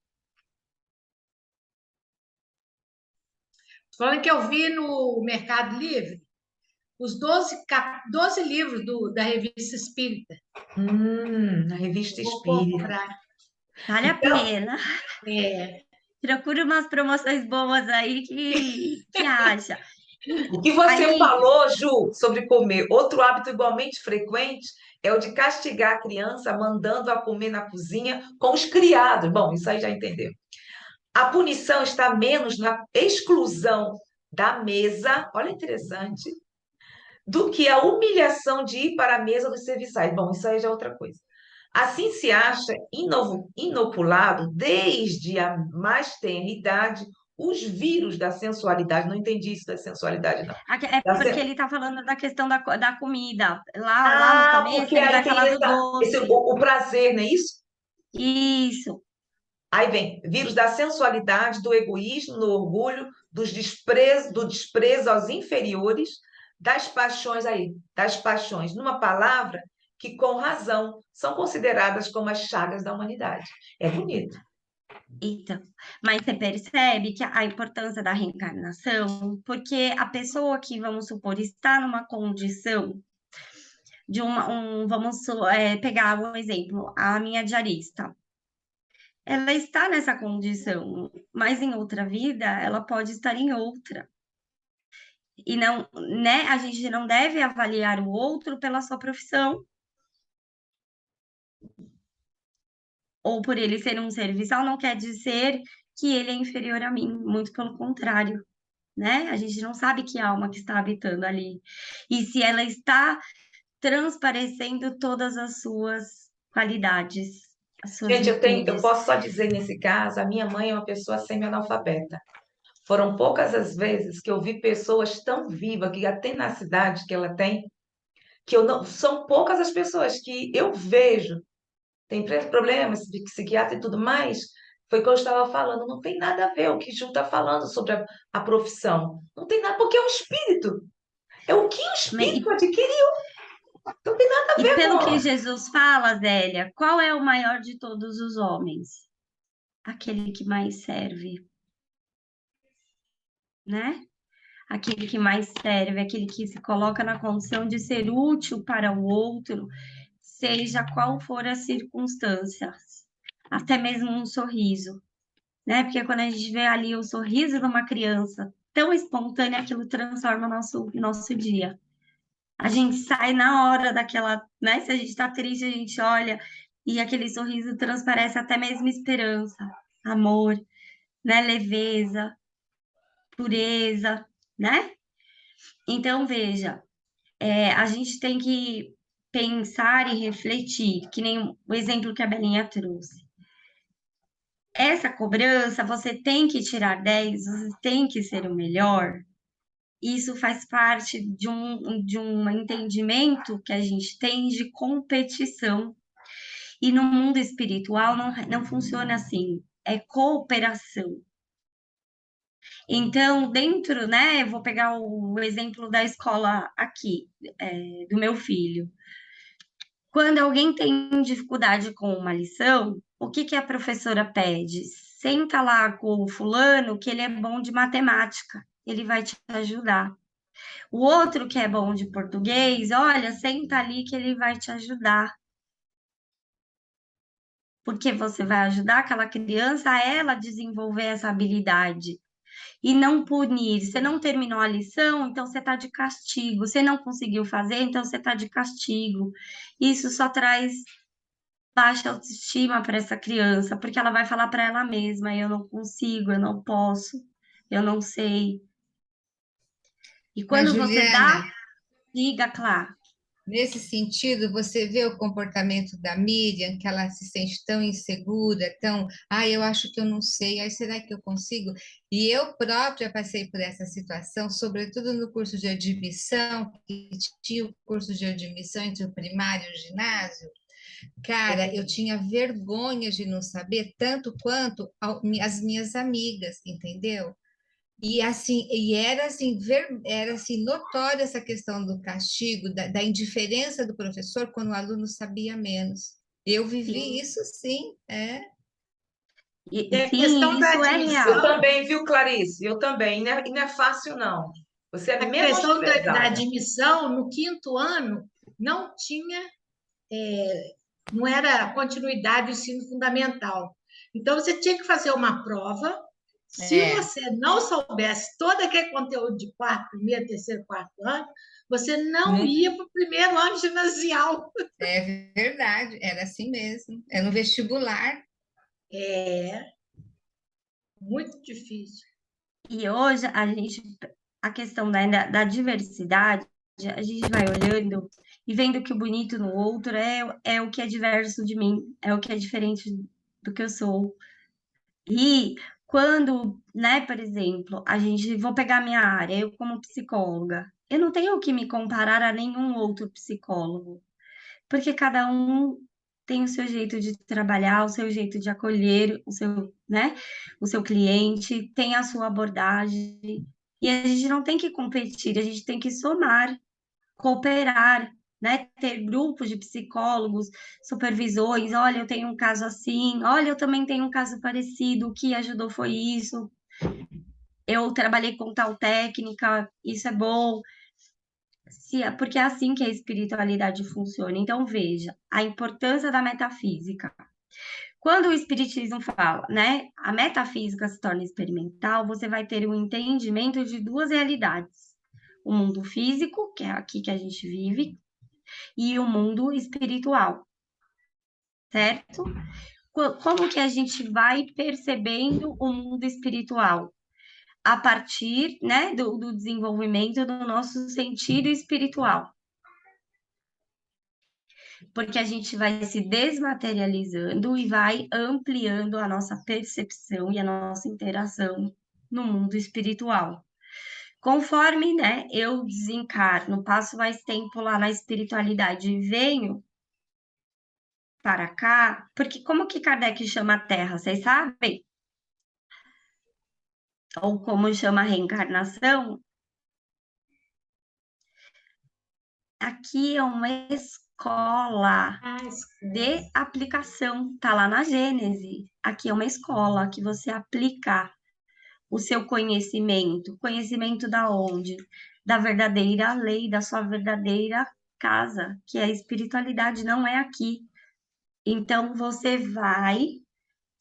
Falando que eu vi no Mercado Livre os 12 livros da Revista Espírita. A Revista Eu vou Espírita. comprar. Vale a Então, pena. É, Procura umas promoções boas aí que acha. o que você Aí, falou, Ju, sobre comer, outro hábito igualmente frequente é o de castigar a criança mandando-a comer na cozinha com os criados. Bom, isso aí já entendeu. A punição está menos na exclusão da mesa, olha interessante, do que a humilhação de ir para a mesa dos serviçais. Bom, isso aí já é outra coisa. Assim se acha inoculado desde a mais tenra idade os vírus da sensualidade. Não entendi isso da sensualidade, não. é Da porque sen- ele está falando da questão da comida. Lá no Ah, começo porque ele aí vai tem falar do doce. o prazer, não é isso? Isso. Aí vem vírus da sensualidade, do egoísmo, do orgulho, do desprezo aos inferiores, das paixões aí, das paixões, numa palavra que, com razão, são consideradas como as chagas da humanidade. É bonito. Então, mas você percebe que a importância da reencarnação, porque a pessoa que, vamos supor, está numa condição de pegar um exemplo, a minha diarista. Ela está nessa condição, mas em outra vida ela pode estar em outra. E não, né? A gente não deve avaliar o outro pela sua profissão ou por ele ser um serviçal, não quer dizer que ele é inferior a mim, muito pelo contrário, né? A gente não sabe que alma que está habitando ali. E se ela está transparecendo todas as suas qualidades, as suas Gente, eu virtudes. posso só dizer nesse caso, a minha mãe é uma pessoa semi-analfabeta. Foram poucas as vezes que eu vi pessoas tão vivas, que a tenacidade que ela tem, que eu não, são poucas as pessoas que eu vejo, tem problemas de psiquiatra e tudo mais, foi o que eu estava falando, não tem nada a ver o que Ju está falando sobre a profissão. Não tem nada, porque é o espírito. É o que o espírito E, adquiriu. Não tem nada a e ver pelo que com. Jesus fala, Zélia, qual é o maior de todos os homens? Aquele que mais serve, né? Aquele que mais serve, aquele que se coloca na condição de ser útil para o outro, seja qual for as circunstâncias, até mesmo um sorriso, né? Porque quando a gente vê ali o sorriso de uma criança tão espontâneo, aquilo transforma o nosso dia. A gente sai na hora daquela, né? Se a gente tá triste, a gente olha e aquele sorriso transparece até mesmo esperança, amor, né? Leveza, pureza, né? Então, veja, a gente tem que pensar e refletir, que nem o exemplo que a Belinha trouxe. Essa cobrança, você tem que tirar 10, você tem que ser o melhor. Isso faz parte de um entendimento que a gente tem de competição. E no mundo espiritual não funciona assim, é cooperação. Então, dentro, né, eu vou pegar o exemplo da escola aqui, do meu filho. Quando alguém tem dificuldade com uma lição, o que que a professora pede? Senta lá com o fulano que ele é bom de matemática, ele vai te ajudar. O outro que é bom de português, olha, senta ali que ele vai te ajudar. Porque você vai ajudar aquela criança a ela desenvolver essa habilidade. E não punir. Você não terminou a lição, então você está de castigo. Você não conseguiu fazer, então você está de castigo. Isso só traz baixa autoestima para essa criança, porque ela vai falar para ela mesma: eu não consigo, eu não posso, eu não sei. E Mas, quando você dá, Juliana, diga, claro. nesse sentido, você vê o comportamento da Miriam, que ela se sente tão insegura, tão, eu acho que eu não sei, será que eu consigo? E eu própria passei por essa situação, sobretudo no curso de admissão, que tinha o curso de admissão entre o primário e o ginásio. Cara, eu tinha vergonha de não saber tanto quanto as minhas amigas, entendeu? E assim, era assim notória essa questão do castigo, da indiferença do professor quando o aluno sabia menos. Eu vivi Sim, isso sim, é. E a sim, questão da isso é Eu real. admissão, também, viu, Clarice? Eu também. E não é fácil, não. Você é a questão da menosprezada. admissão, no quinto ano, não tinha, não era continuidade do ensino fundamental. Então, você tinha que fazer uma prova. Se É, você não soubesse todo aquele conteúdo de quarto, primeiro, terceiro, quarto ano, você não Hum. ia para o primeiro ano ginasial. é verdade, era assim mesmo. É no vestibular. É muito difícil. E hoje a questão da diversidade, a gente vai olhando e vendo que o bonito no outro é o que é diverso de mim, é o que é diferente do que eu sou. E quando, né, por exemplo, vou pegar a minha área, eu como psicóloga, eu não tenho que me comparar a nenhum outro psicólogo, porque cada um tem o seu jeito de trabalhar, o seu jeito de acolher o seu, né, o seu cliente, tem a sua abordagem, e a gente não tem que competir, a gente tem que somar, cooperar, né? Ter grupos de psicólogos, supervisores, olha, eu tenho um caso assim, olha, eu também tenho um caso parecido, o que ajudou foi isso, eu trabalhei com tal técnica, isso é bom, porque é assim que a espiritualidade funciona. Então, veja, a importância da metafísica. Quando o espiritismo fala, né, a metafísica se torna experimental, você vai ter um entendimento de duas realidades. O mundo físico, que é aqui que a gente vive, e o mundo espiritual, certo? Como que a gente vai percebendo o mundo espiritual? A partir, né, do desenvolvimento do nosso sentido espiritual. Porque a gente vai se desmaterializando e vai ampliando a nossa percepção e a nossa interação no mundo espiritual. Conforme, né, eu desencarno, passo mais tempo lá na espiritualidade e venho para cá, porque como que Kardec chama a Terra, vocês sabem? Ou como chama a reencarnação? Aqui é uma escola de aplicação, tá lá na Gênese. Aqui é uma escola que você aplica o seu conhecimento. Conhecimento da onde? Da verdadeira lei, da sua verdadeira casa, que é a espiritualidade, não é aqui. Então você vai,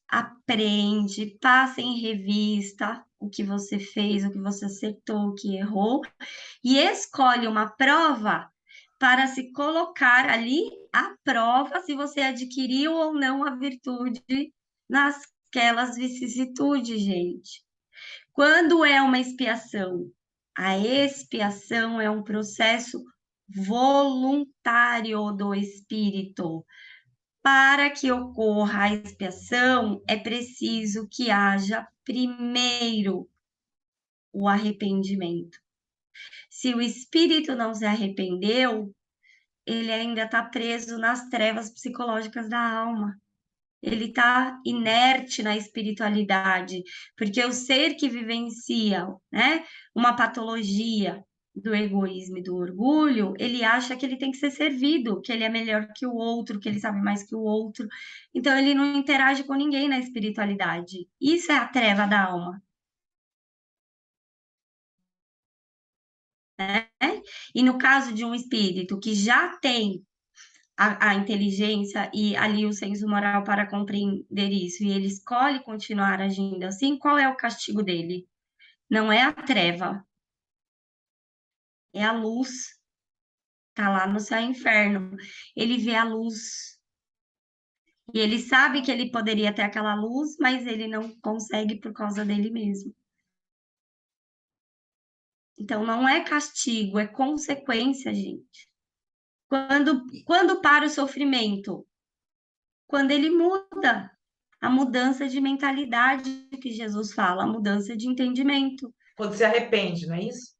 aprende, passa em revista o que você fez, o que você acertou, o que errou, e escolhe uma prova para se colocar ali a prova se você adquiriu ou não a virtude nasquelas vicissitudes, gente. Quando é uma expiação? A expiação é um processo voluntário do espírito. Para que ocorra a expiação, é preciso que haja primeiro o arrependimento. Se o espírito não se arrependeu, ele ainda está preso nas trevas psicológicas da alma. Ele está inerte na espiritualidade, porque o ser que vivencia, né, uma patologia do egoísmo e do orgulho, ele acha que ele tem que ser servido, que ele é melhor que o outro, que ele sabe mais que o outro. Então, ele não interage com ninguém na espiritualidade. Isso é a treva da alma. Né? E no caso de um espírito que já tem a inteligência e ali o senso moral para compreender isso, e ele escolhe continuar agindo assim, qual é o castigo dele? Não é a treva, é a luz. Tá lá no céu e inferno. Ele vê a luz. E ele sabe que ele poderia ter aquela luz, mas ele não consegue por causa dele mesmo. Então, não é castigo, é consequência, gente. Quando para o sofrimento? Quando ele muda. A mudança de mentalidade que Jesus fala, a mudança de entendimento. Quando se arrepende, não é isso?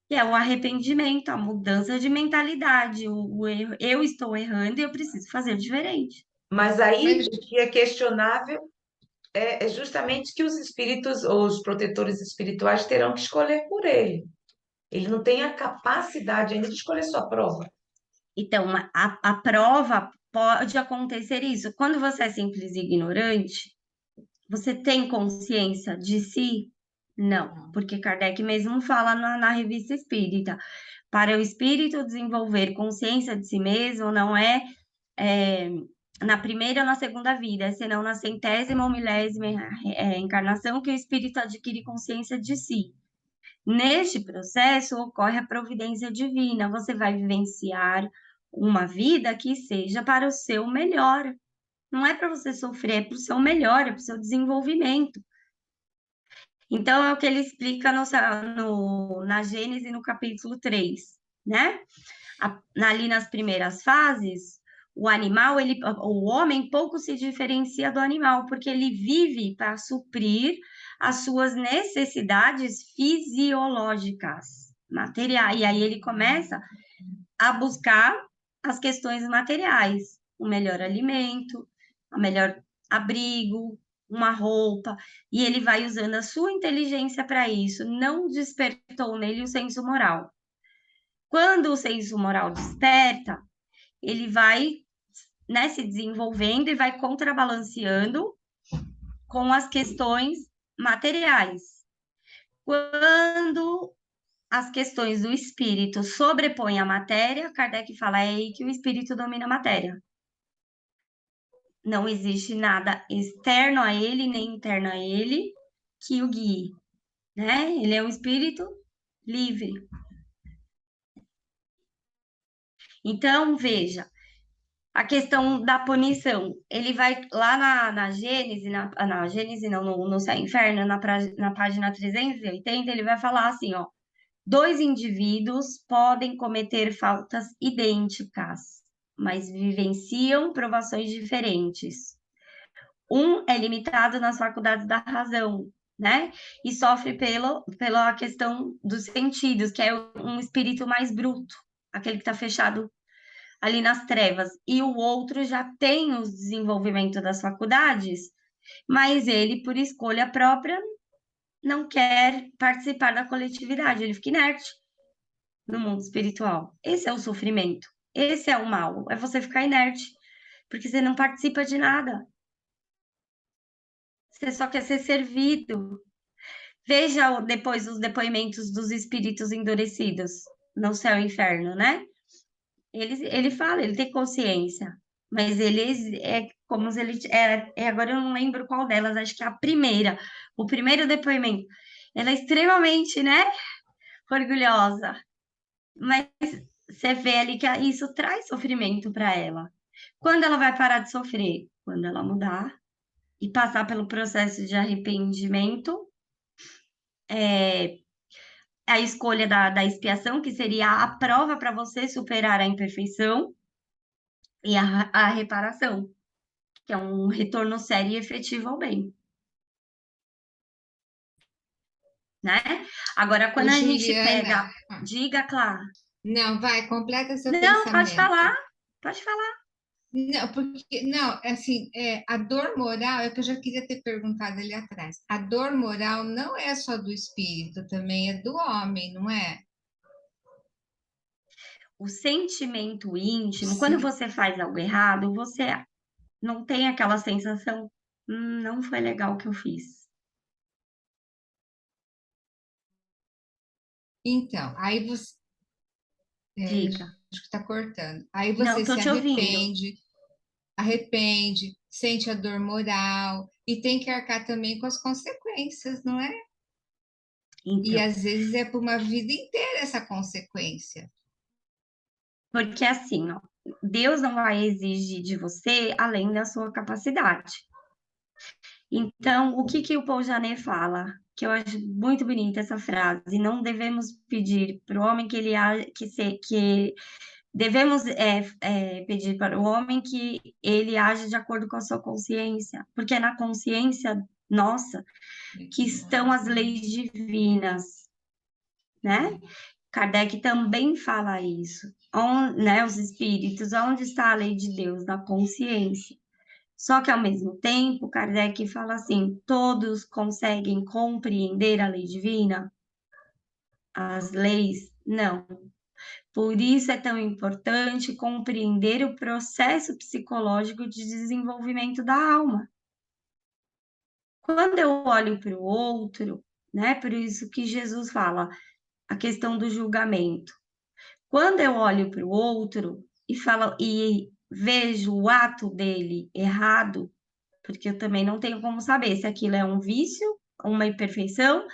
Que é o arrependimento, a mudança de mentalidade. O erro, eu estou errando e eu preciso fazer diferente. Mas aí Mas, o que é questionável é justamente que os espíritos ou os protetores espirituais terão que escolher por ele. Ele não tem a capacidade ainda de escolher sua prova. Então, a prova pode acontecer isso. Quando você é simples e ignorante, você tem consciência de si? Não, porque Kardec mesmo fala na Revista Espírita. Para o espírito desenvolver consciência de si mesmo, não é na primeira ou na segunda vida, senão na centésima ou milésima encarnação que o espírito adquire consciência de si. Neste processo ocorre a providência divina. Você vai vivenciar uma vida que seja para o seu melhor. Não é para você sofrer, é para o seu melhor, é para o seu desenvolvimento. Então, é o que ele explica na Gênesis, no capítulo 3, né? Ali nas primeiras fases, o animal, o homem pouco se diferencia do animal, porque ele vive para suprir as suas necessidades fisiológicas, materiais. E aí ele começa a buscar as questões materiais, o melhor alimento, o melhor abrigo, uma roupa, e ele vai usando a sua inteligência para isso. Não despertou nele o senso moral. Quando o senso moral desperta, ele vai, né, se desenvolvendo e vai contrabalanceando com as questões materiais. Quando as questões do espírito sobrepõem a matéria, Kardec fala é aí que o espírito domina a matéria. Não existe nada externo a ele, nem interno a ele, que o guie, né? Ele é um espírito livre. Então, veja, a questão da punição. Ele vai lá na Gênese, na Gênese não, no Céu e Inferno, na página 380, ele vai falar assim, ó, 2 indivíduos podem cometer faltas idênticas, mas vivenciam provações diferentes. Um é limitado nas faculdades da razão, né? E sofre pela questão dos sentidos, que é um espírito mais bruto, aquele que está fechado ali nas trevas. E o outro já tem o desenvolvimento das faculdades, mas ele, por escolha própria, não quer participar da coletividade, ele fica inerte no mundo espiritual. Esse é o sofrimento, esse é o mal, é você ficar inerte, porque você não participa de nada. Você só quer ser servido. Veja depois os depoimentos dos espíritos endurecidos no céu e inferno, né? Ele fala, ele tem consciência, mas ele é como se ele agora eu não lembro qual delas, acho que é a primeira, o primeiro depoimento. Ela é extremamente, né, orgulhosa, mas você vê ali que isso traz sofrimento para ela. Quando ela vai parar de sofrer? Quando ela mudar e passar pelo processo de arrependimento, a escolha da expiação, que seria a prova para você superar a imperfeição, e a reparação, que é um retorno sério e efetivo ao bem, né? Agora, Ô, quando a gente Juliana, pega, diga, Clara. não, vai, completa seu Não, pode pensamento. falar, pode falar. Não, porque, não, assim, a dor moral, é que eu já queria ter perguntado ali atrás. A dor moral não é só do espírito, também é do homem, não é? O sentimento íntimo, quando Sim. você faz algo errado, você não tem aquela sensação, não foi legal o que eu fiz. Então, aí você, Diga. acho que está cortando. Aí Não, você tô se te ouvindo. arrepende, sente a dor moral e tem que arcar também com as consequências, não é? E Então, às vezes é por uma vida inteira essa consequência. porque assim, ó, Deus não vai exigir de você além da sua capacidade. Então, o que que o Paul Janet fala? Que eu acho muito bonita essa frase. Não devemos pedir para o homem que ele que devemos pedir para o homem que ele age de acordo com a sua consciência, porque é na consciência nossa que estão as leis divinas, né? Kardec também fala isso. Né, os espíritos, onde está a lei de Deus? Na consciência. Só que, ao mesmo tempo, Kardec fala assim: todos conseguem compreender a lei divina? As leis? Não. Por isso é tão importante compreender o processo psicológico de desenvolvimento da alma. Quando eu olho para o outro, né? Por isso que Jesus fala a questão do julgamento. Quando eu olho para o outro e falo e vejo o ato dele errado, porque eu também não tenho como saber se aquilo é um vício, uma imperfeição,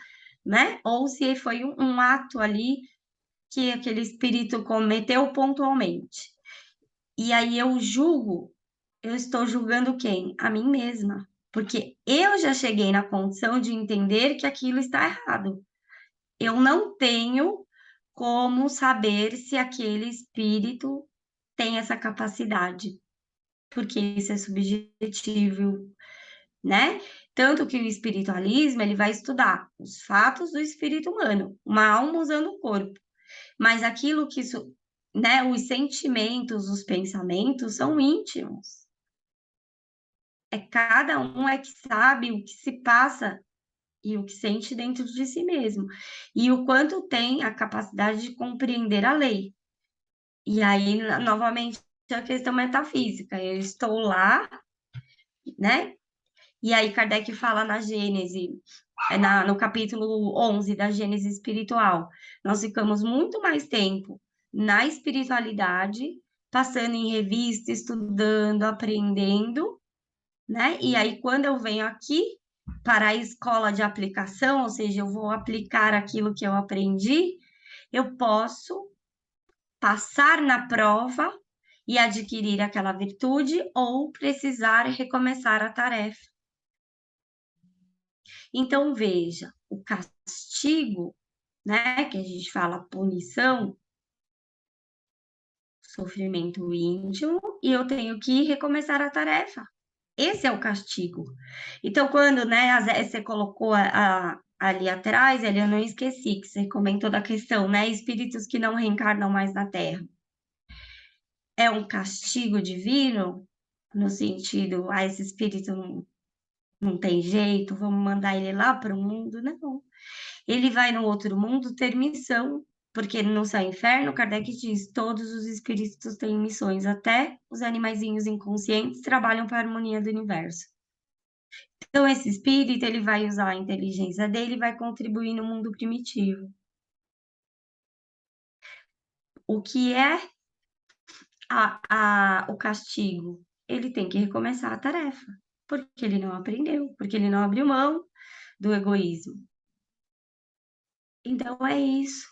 né? Ou se foi um ato ali que aquele espírito cometeu pontualmente. E aí eu julgo, eu estou julgando quem? A mim mesma. Porque eu já cheguei na condição de entender que aquilo está errado. Eu não tenho como saber se aquele espírito tem essa capacidade, porque isso é subjetivo, né? Tanto que o espiritualismo, ele vai estudar os fatos do espírito humano, uma alma usando o corpo. Mas aquilo que isso, né, os sentimentos, os pensamentos são íntimos. É cada um é que sabe o que se passa e o que sente dentro de si mesmo. E o quanto tem a capacidade de compreender a lei. E aí, novamente, a questão metafísica. Eu estou lá, né? E aí Kardec fala na Gênese, no capítulo 11 da Gênese espiritual, nós ficamos muito mais tempo na espiritualidade, passando em revista, estudando, aprendendo, né? E aí, quando eu venho aqui para a escola de aplicação, ou seja, eu vou aplicar aquilo que eu aprendi, eu posso passar na prova e adquirir aquela virtude ou precisar recomeçar a tarefa. Então, veja, o castigo, né, que a gente fala punição, sofrimento íntimo, e eu tenho que recomeçar a tarefa. Esse é o castigo. Então, quando, né, você colocou ali atrás, eu não esqueci que você comentou da questão, né? Espíritos que não reencarnam mais na Terra. É um castigo divino, no sentido, esse espírito não tem jeito, vamos mandar ele lá para o mundo? Não. Ele vai no outro mundo ter missão, porque no céu e inferno, Kardec diz, todos os espíritos têm missões, até os animaizinhos inconscientes trabalham para a harmonia do universo. Então, esse espírito, ele vai usar a inteligência dele e vai contribuir no mundo primitivo. O que é o castigo? Ele tem que recomeçar a tarefa, porque ele não aprendeu, porque ele não abriu mão do egoísmo. Então, é isso.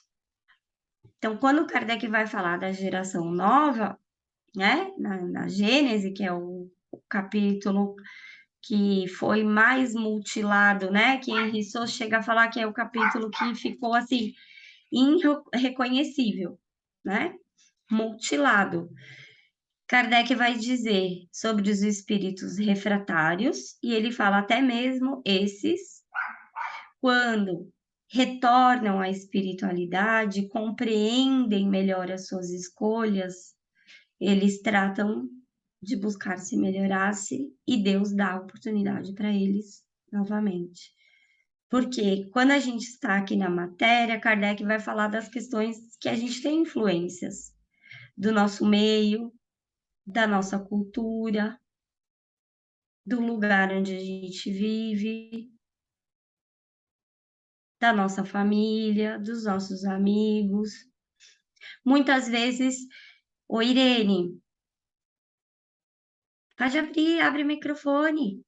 Então, quando Kardec vai falar da geração nova, né, na Gênese, que é o capítulo que foi mais mutilado, né, que Henri Souza chega a falar que é o capítulo que ficou, assim, irreconhecível, né, mutilado. Kardec vai dizer sobre os espíritos refratários, e ele fala até mesmo esses, quando retornam à espiritualidade, compreendem melhor as suas escolhas, eles tratam de buscar se melhorar-se e Deus dá a oportunidade para eles novamente. Porque quando a gente está aqui na matéria, Kardec vai falar das questões que a gente tem influências do nosso meio, da nossa cultura, do lugar onde a gente vive, da nossa família, dos nossos amigos. Muitas vezes, ô Irene, pode abrir, abre o microfone.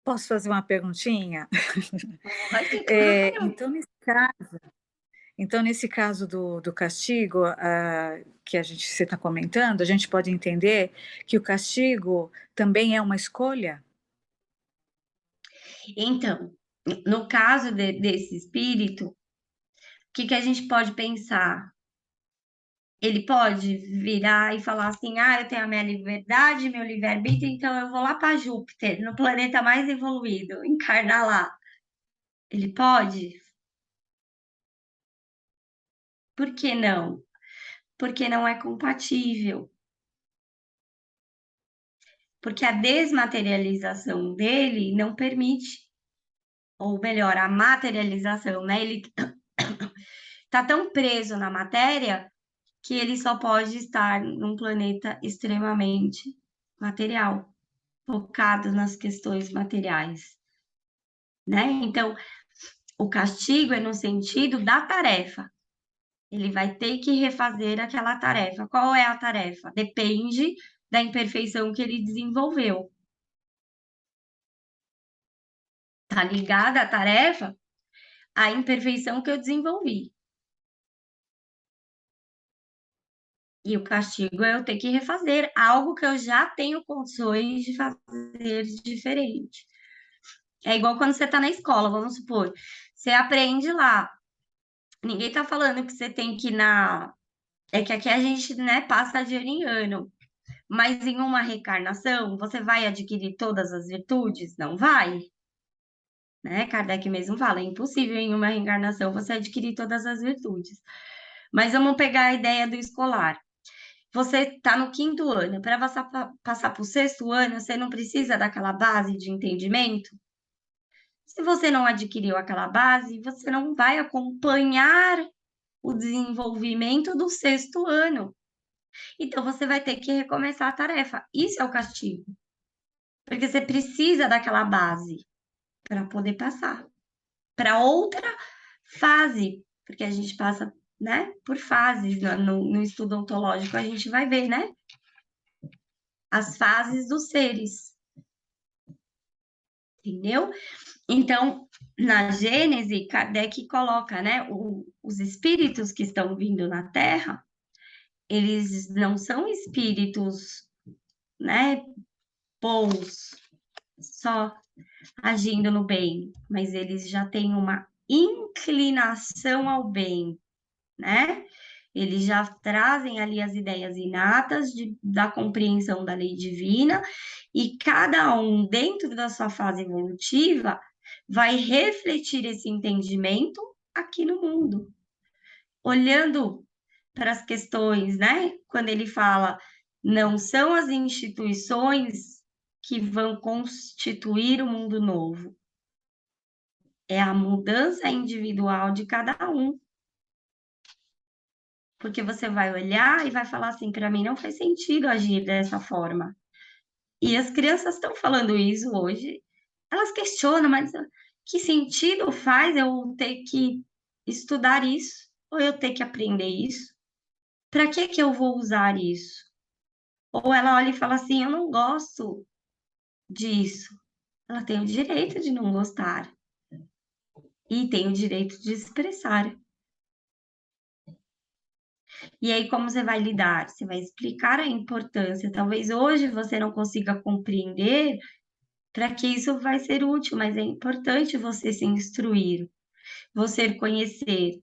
Posso fazer uma perguntinha? Pode, claro. Então, nesse caso do castigo que você está comentando, a gente pode entender que o castigo também é uma escolha? Então, no caso desse espírito, o que a gente pode pensar? Ele pode virar e falar assim: eu tenho a minha liberdade, meu livre-arbítrio, então eu vou lá para Júpiter, no planeta mais evoluído, encarnar lá. Ele pode? Por que não? Porque não é compatível. Porque a desmaterialização dele não permite, ou melhor, a materialização, né? Ele está tão preso na matéria que ele só pode estar num planeta extremamente material, focado nas questões materiais, né? Então, o castigo é no sentido da tarefa. Ele vai ter que refazer aquela tarefa. Qual é a tarefa? Depende da imperfeição que ele desenvolveu. Tá ligada a tarefa à imperfeição que eu desenvolvi. E o castigo é eu ter que refazer algo que eu já tenho condições de fazer diferente. É igual quando você está na escola, vamos supor. Você aprende lá. Ninguém está falando que você tem que ir na. É que aqui a gente, né, passa de ano em ano. Mas em uma reencarnação, você vai adquirir todas as virtudes? Não vai. Né? Kardec mesmo fala, é impossível em uma reencarnação você adquirir todas as virtudes. Mas vamos pegar a ideia do escolar. Você está no 5º ano, para passar para o 6º ano, você não precisa daquela base de entendimento? Se você não adquiriu aquela base, você não vai acompanhar o desenvolvimento do 6º ano. Então, você vai ter que recomeçar a tarefa. Isso é o castigo. Porque você precisa daquela base para poder passar para outra fase, porque a gente passa, né, por fases no estudo ontológico, a gente vai ver, né, as fases dos seres, entendeu? Então, na Gênese, Kardec coloca, né, os espíritos que estão vindo na Terra, eles não são espíritos, né, bons, só agindo no bem, mas eles já têm uma inclinação ao bem, né? Eles já trazem ali as ideias inatas da compreensão da lei divina, e cada um, dentro da sua fase evolutiva, vai refletir esse entendimento aqui no mundo. Olhando para as questões, né? Quando ele fala, não são as instituições que vão constituir o mundo novo. É a mudança individual de cada um. Porque você vai olhar e vai falar assim, para mim não faz sentido agir dessa forma. E as crianças estão falando isso hoje, elas questionam, mas que sentido faz eu ter que estudar isso? Ou eu ter que aprender isso? Para que eu vou usar isso? Ou ela olha e fala assim, eu não gosto disso. Ela tem o direito de não gostar. E tem o direito de expressar. E aí, como você vai lidar? Você vai explicar a importância. Talvez hoje você não consiga compreender para que isso vai ser útil, mas é importante você se instruir, você conhecer.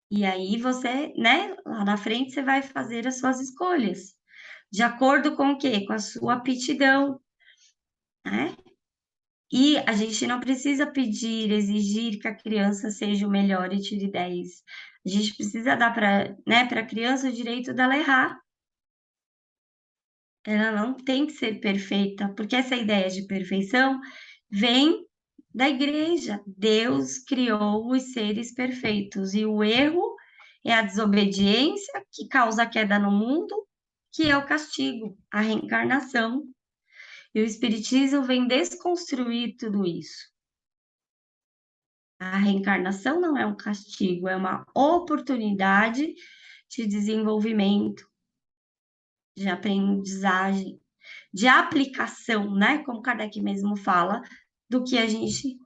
E aí você, né, lá na frente você vai fazer as suas escolhas. De acordo com o quê? Com a sua aptidão, né? E a gente não precisa pedir, exigir que a criança seja o melhor e tire 10. A gente precisa dar para, né, para a criança o direito dela errar. Ela não tem que ser perfeita, porque essa ideia de perfeição vem da igreja. Deus criou os seres perfeitos e o erro é a desobediência que causa a queda no mundo, que é o castigo, a reencarnação. E o Espiritismo vem desconstruir tudo isso. A reencarnação não é um castigo, é uma oportunidade de desenvolvimento, de aprendizagem, de aplicação, né? Como Kardec mesmo fala, do que a gente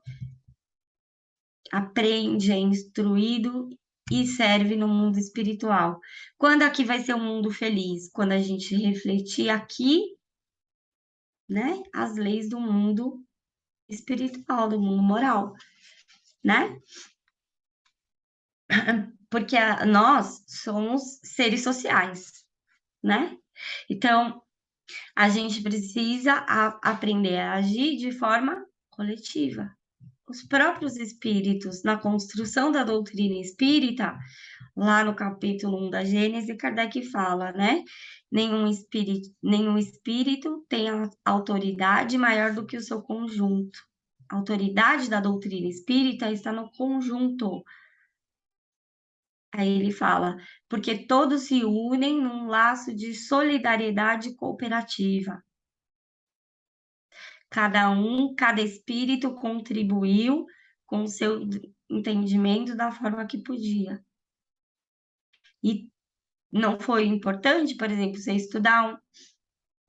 aprende, é instruído e serve no mundo espiritual. Quando aqui vai ser um mundo feliz? Quando a gente refletir aqui, né? As leis do mundo espiritual, do mundo moral, né? Porque nós somos seres sociais, né? Então, a gente precisa aprender a agir de forma coletiva. Os próprios espíritos, na construção da doutrina espírita, lá no capítulo 1 da Gênese, Kardec fala, né? Nenhum espírito tem autoridade maior do que o seu conjunto. A autoridade da doutrina espírita está no conjunto. Aí ele fala, porque todos se unem num laço de solidariedade cooperativa. Cada espírito contribuiu com o seu entendimento da forma que podia. E não foi importante, por exemplo, você estudar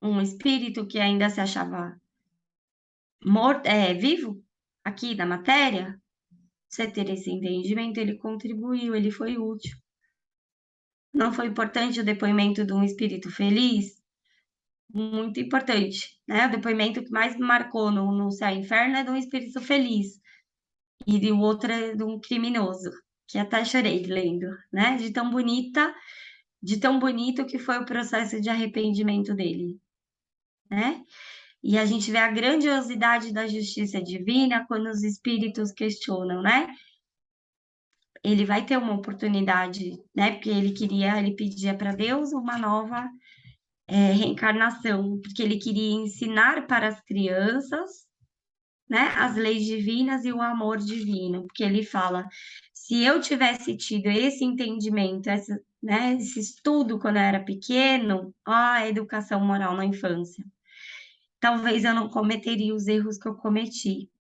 um espírito que ainda se achava vivo aqui na matéria, você ter esse entendimento, ele contribuiu, ele foi útil. Não foi importante o depoimento de um espírito feliz? Muito importante, né? O depoimento que mais marcou no Céu e Inferno é de um espírito feliz, e o outro é de um criminoso, que até chorei lendo, né? De tão bonito que foi o processo de arrependimento dele, né? E a gente vê a grandiosidade da justiça divina quando os espíritos questionam, né? Ele vai ter uma oportunidade, né? Porque ele pedia para Deus uma nova reencarnação, porque ele queria ensinar para as crianças, né, as leis divinas e o amor divino, porque ele fala, se eu tivesse tido esse entendimento, esse estudo quando eu era pequeno, a educação moral na infância, talvez eu não cometeria os erros que eu cometi.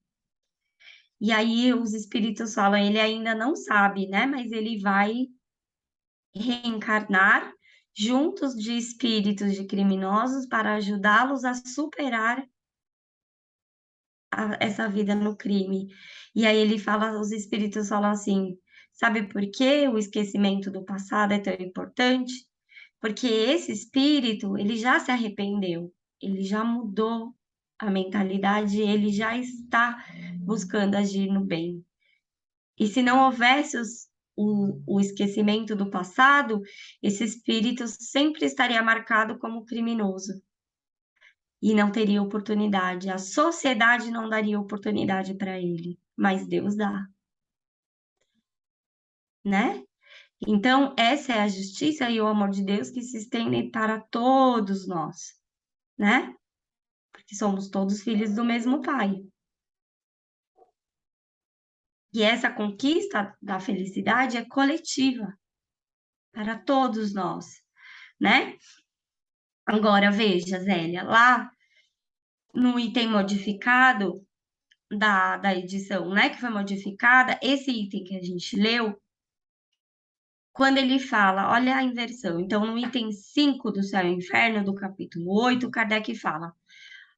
E aí os espíritos falam, ele ainda não sabe, né, mas ele vai reencarnar juntos de espíritos de criminosos para ajudá-los a superar essa vida no crime. E aí ele fala, os espíritos falam assim, sabe por que o esquecimento do passado é tão importante? Porque esse espírito, ele já se arrependeu, ele já mudou a mentalidade, ele já está buscando agir no bem. E se não houvesse o esquecimento do passado, esse espírito sempre estaria marcado como criminoso e não teria oportunidade. A sociedade não daria oportunidade para ele, mas Deus dá, né? Então, essa é a justiça e o amor de Deus que se estendem para todos nós, né? Porque somos todos filhos do mesmo Pai. E essa conquista da felicidade é coletiva para todos nós, né? Agora, veja, Zélia, lá no item modificado da edição, né, que foi modificada, esse item que a gente leu, quando ele fala, olha a inversão. Então, no item 5 do Céu e Inferno, do capítulo 8, Kardec fala: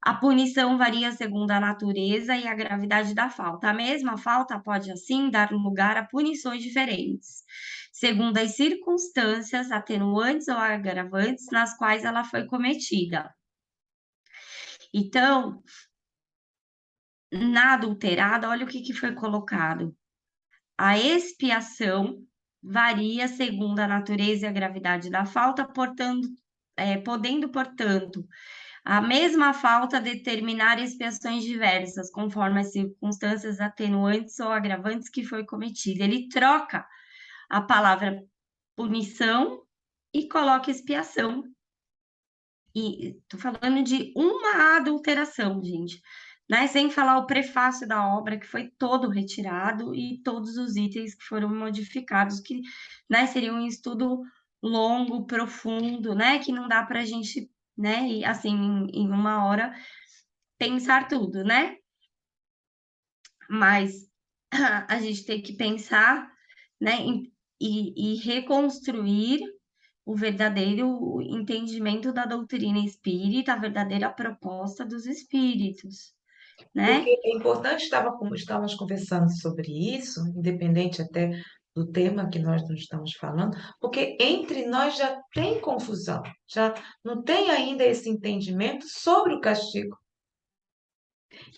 a punição varia segundo a natureza e a gravidade da falta. A mesma falta pode, assim, dar lugar a punições diferentes, segundo as circunstâncias atenuantes ou agravantes nas quais ela foi cometida. Então, na adulterada, olha o que foi colocado. A expiação varia segundo a natureza e a gravidade da falta, podendo, portanto, a mesma falta determinar expiações diversas, conforme as circunstâncias atenuantes ou agravantes que foi cometida. Ele troca a palavra punição e coloca expiação. E estou falando de uma adulteração, gente, né? Sem falar o prefácio da obra, que foi todo retirado, e todos os itens que foram modificados, que, né, seria um estudo longo, profundo, né? Que não dá para a gente, né, e, assim, em uma hora, pensar tudo, né? Mas a gente tem que pensar, né, e reconstruir o verdadeiro entendimento da doutrina espírita, a verdadeira proposta dos espíritos, né? Porque é importante, estávamos conversando sobre isso, independente até do tema que nós não estamos falando, porque entre nós já tem confusão, já não tem ainda esse entendimento sobre o castigo.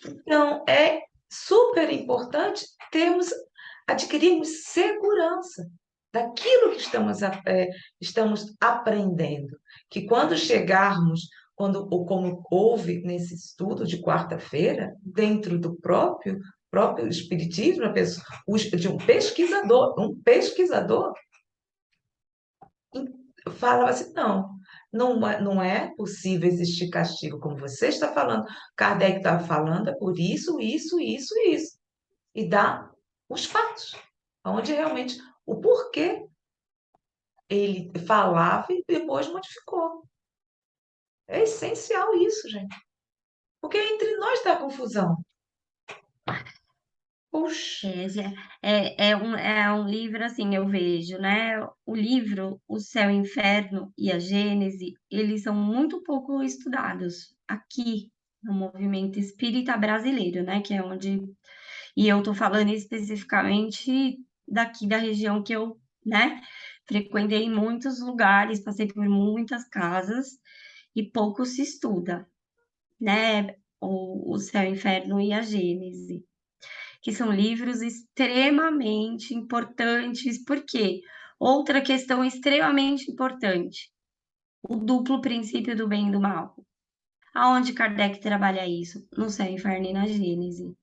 Então, é super importante adquirirmos segurança daquilo que estamos aprendendo, que quando chegarmos, ou como houve nesse estudo de quarta-feira, dentro do próprio Espiritismo, de um pesquisador falava assim, não é possível existir castigo, como você está falando, Kardec está falando, é por isso, isso, isso e isso. E dá os fatos, onde realmente o porquê ele falava e depois modificou. É essencial isso, gente. Porque entre nós está a confusão. Puxa, É um livro, assim, eu vejo, né? O livro, O Céu e o Inferno e a Gênese, eles são muito pouco estudados aqui no movimento espírita brasileiro, né? Que é onde... E eu tô falando especificamente daqui da região que eu, né? Frequentei muitos lugares, passei por muitas casas e pouco se estuda, né? O Céu, o Inferno e a Gênese, que são livros extremamente importantes. Por quê? Outra questão extremamente importante, o duplo princípio do bem e do mal. Aonde Kardec trabalha isso? No Céu, Inferno e na Gênese.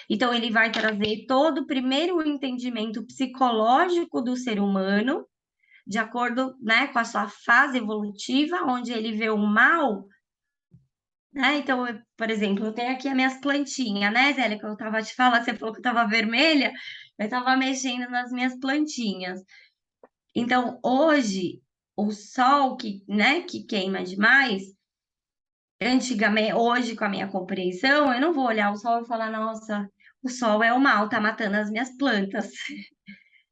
Então, ele vai trazer todo o primeiro entendimento psicológico do ser humano, de acordo, né, com a sua fase evolutiva, onde ele vê o mal, né? Então, por exemplo, eu tenho aqui as minhas plantinhas, né, Zélia, que eu estava te falando, você falou que estava vermelha, eu estava mexendo nas minhas plantinhas. Então, hoje, o sol né, que queima demais, antigamente, hoje, com a minha compreensão, eu não vou olhar o sol e falar, nossa, o sol é o mal, tá matando as minhas plantas,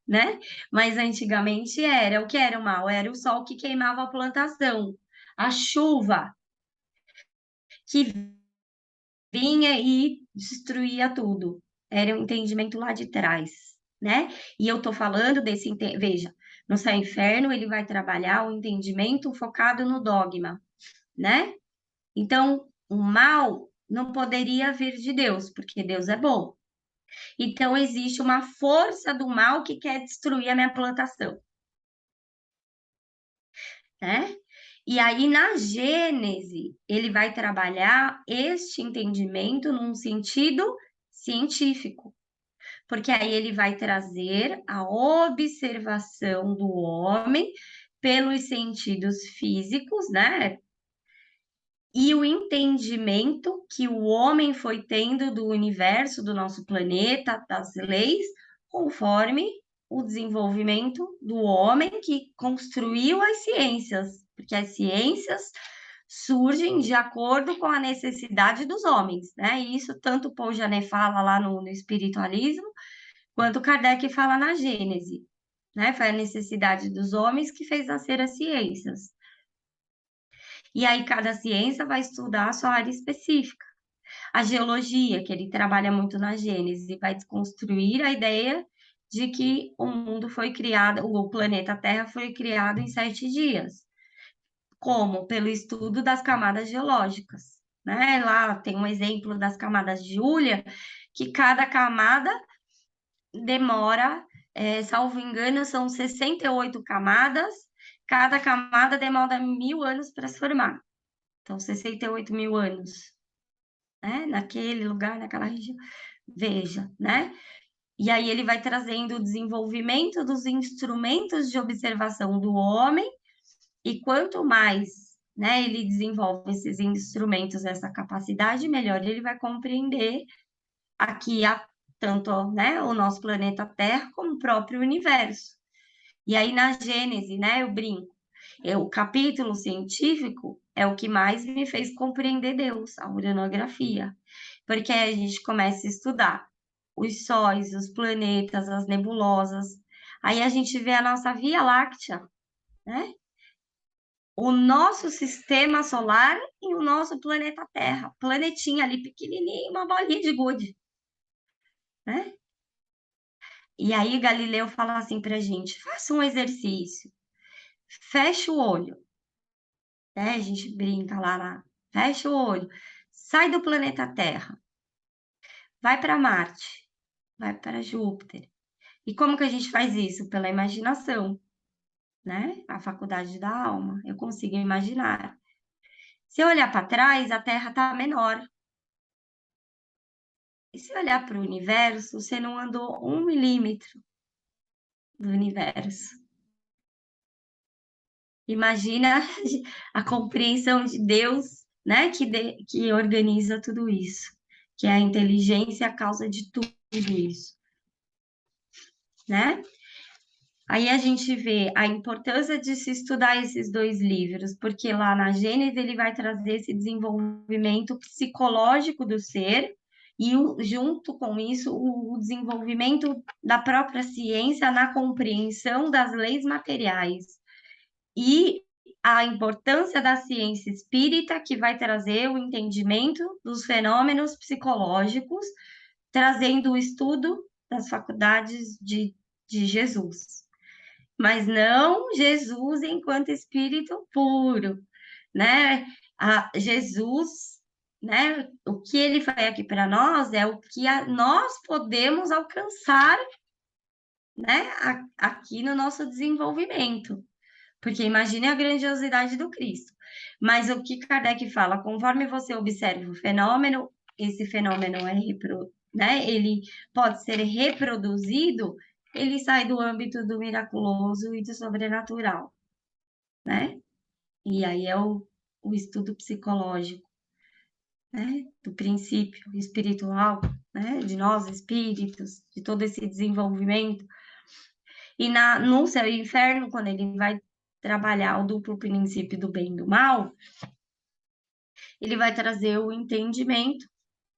né? Mas antigamente era, o que era o mal? Era o sol que queimava a plantação, a chuva que vinha e destruía tudo. Era um entendimento lá de trás, né? E eu tô falando veja, no Céu e Inferno ele vai trabalhar o entendimento focado no dogma, né? Então, o mal não poderia vir de Deus, porque Deus é bom. Então, existe uma força do mal que quer destruir a minha plantação, né? E aí, na Gênese, ele vai trabalhar este entendimento num sentido científico, porque aí ele vai trazer a observação do homem pelos sentidos físicos, né? E o entendimento que o homem foi tendo do universo, do nosso planeta, das leis, conforme o desenvolvimento do homem que construiu as ciências, porque as ciências surgem de acordo com a necessidade dos homens, né? E isso tanto Paul Janet fala lá no espiritualismo, quanto Kardec fala na Gênese, né? Foi a necessidade dos homens que fez nascer as ciências. E aí cada ciência vai estudar a sua área específica. A geologia, que ele trabalha muito na Gênese, vai desconstruir a ideia de que o mundo foi criado, o planeta Terra foi criado em 7 dias. Como? Pelo estudo das camadas geológicas, né? Lá tem um exemplo das camadas de Julia, que cada camada demora, salvo engano, são 68 camadas, cada camada demora 1000 anos para se formar. Então, 68 mil anos, né? Naquele lugar, naquela região. Veja, né? E aí ele vai trazendo o desenvolvimento dos instrumentos de observação do homem, e quanto mais, né, ele desenvolve esses instrumentos, essa capacidade, melhor ele vai compreender aqui tanto, né, o nosso planeta Terra como o próprio universo. E aí na Gênese, né, eu brinco, o capítulo científico é o que mais me fez compreender Deus, a uranografia, porque aí a gente começa a estudar os sóis, os planetas, as nebulosas, aí a gente vê a nossa Via Láctea, né? O nosso sistema solar e o nosso planeta Terra, planetinha ali pequenininho, uma bolinha de gude, né? E aí Galileu fala assim pra gente, faça um exercício, fecha o olho, né? A gente brinca lá, fecha o olho, sai do planeta Terra, vai para Marte, vai para Júpiter. E como que a gente faz isso? Pela imaginação, né? A faculdade da alma, eu consigo imaginar. Se eu olhar para trás, a Terra está menor. E se olhar para o universo, você não andou 1 milímetro do universo. Imagina a compreensão de Deus, né, que organiza tudo isso, que é a inteligência a causa de tudo isso, né? Aí a gente vê a importância de se estudar esses 2 livros, porque lá na Gênesis ele vai trazer esse desenvolvimento psicológico do ser e junto com isso o desenvolvimento da própria ciência na compreensão das leis materiais. E a importância da ciência espírita, que vai trazer o entendimento dos fenômenos psicológicos, trazendo o estudo das faculdades de Jesus. Mas não Jesus enquanto espírito puro, né? Jesus, né? O que ele faz aqui para nós é o que nós podemos alcançar, né? Aqui no nosso desenvolvimento. Porque imagine a grandiosidade do Cristo. Mas o que Kardec fala, conforme você observa o fenômeno, esse fenômeno né, ele pode ser reproduzido, ele sai do âmbito do miraculoso e do sobrenatural, né? E aí é o estudo psicológico, né, do princípio espiritual, né, de nós espíritos, de todo esse desenvolvimento. E no Céu e Inferno, quando ele vai trabalhar o duplo princípio do bem e do mal, ele vai trazer o entendimento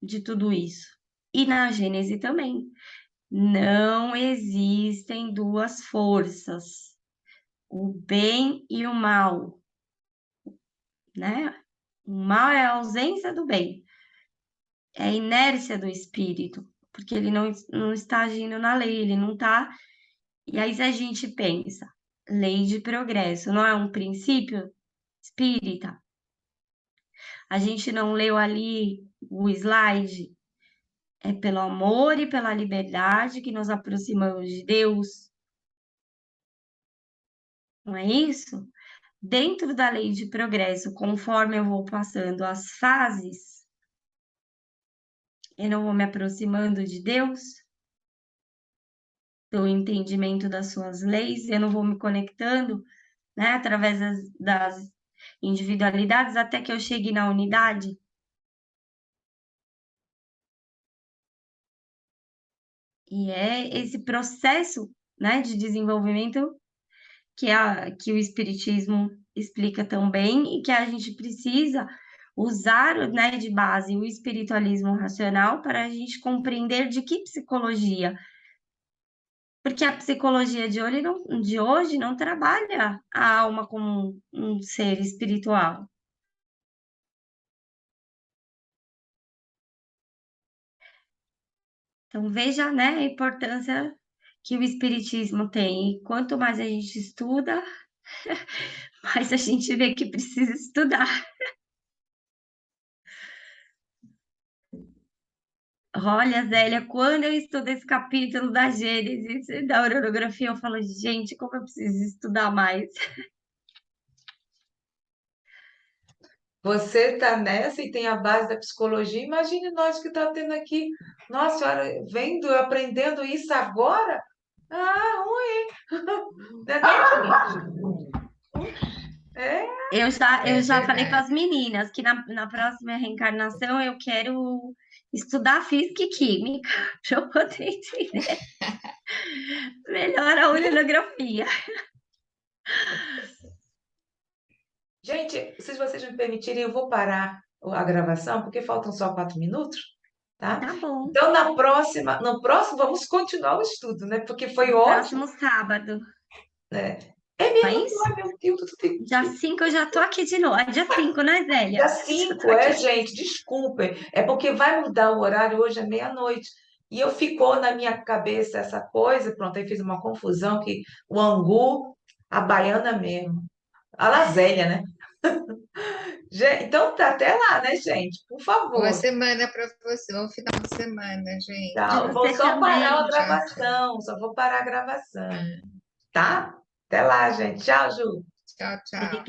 de tudo isso. E na Gênese também. Não existem 2 forças, o bem e o mal, né? O mal é a ausência do bem, é a inércia do espírito, porque ele não está agindo na lei, ele não está. E aí, se a gente pensa, lei de progresso não é um princípio espírita? A gente não leu ali o slide, É pelo amor e pela liberdade que nos aproximamos de Deus, não é isso? Dentro da lei de progresso, conforme eu vou passando as fases, eu não vou me aproximando de Deus, do entendimento das suas leis, eu não vou me conectando, né, através das individualidades até que eu chegue na unidade. E é esse processo, né, de desenvolvimento que o Espiritismo explica tão bem e que a gente precisa usar, né, de base o espiritualismo racional para a gente compreender de que psicologia. Porque a psicologia de hoje não trabalha a alma como um ser espiritual. Então, veja, né, a importância que o espiritismo tem. E quanto mais a gente estuda, mais a gente vê que precisa estudar. Olha, Zélia, quando eu estudo esse capítulo da Gênesis e da orografia, eu falo, gente, como eu preciso estudar mais. Você está nessa e tem a base da psicologia. Imagine nós que estamos tendo aqui. Nossa senhora, vendo, aprendendo isso agora? Ah, ruim. Não é não, gente? É, Eu É já falei com verdade. as meninas que na próxima reencarnação eu quero estudar física e química para eu poder entender melhor a orografia. gente, se vocês me permitirem, eu vou parar a gravação, porque faltam só 4 minutos, tá? Tá bom. Então, no próximo, vamos continuar o estudo, né? Porque foi ótimo, Próximo sábado, né? É não é mesmo, isso? ai, meu Deus, Dia 5 eu já tô aqui de novo. É dia 5, né, Zélia? dia Já tô 5, aqui. gente, desculpem. É porque vai mudar o horário hoje à meia-noite. E eu ficou na minha cabeça essa coisa, pronto, aí fiz uma confusão que o angu, a baiana mesmo, a Lazélia, né? Então tá até lá, né, gente? Por Boa favor. semana para você, bom final de semana, De Tchau. gente. Vou você só parar a também. Tchau, tchau. gravação, só vou parar a gravação, tá? Até lá, gente. Tchau, Ju. Tchau, tchau. Obrigada.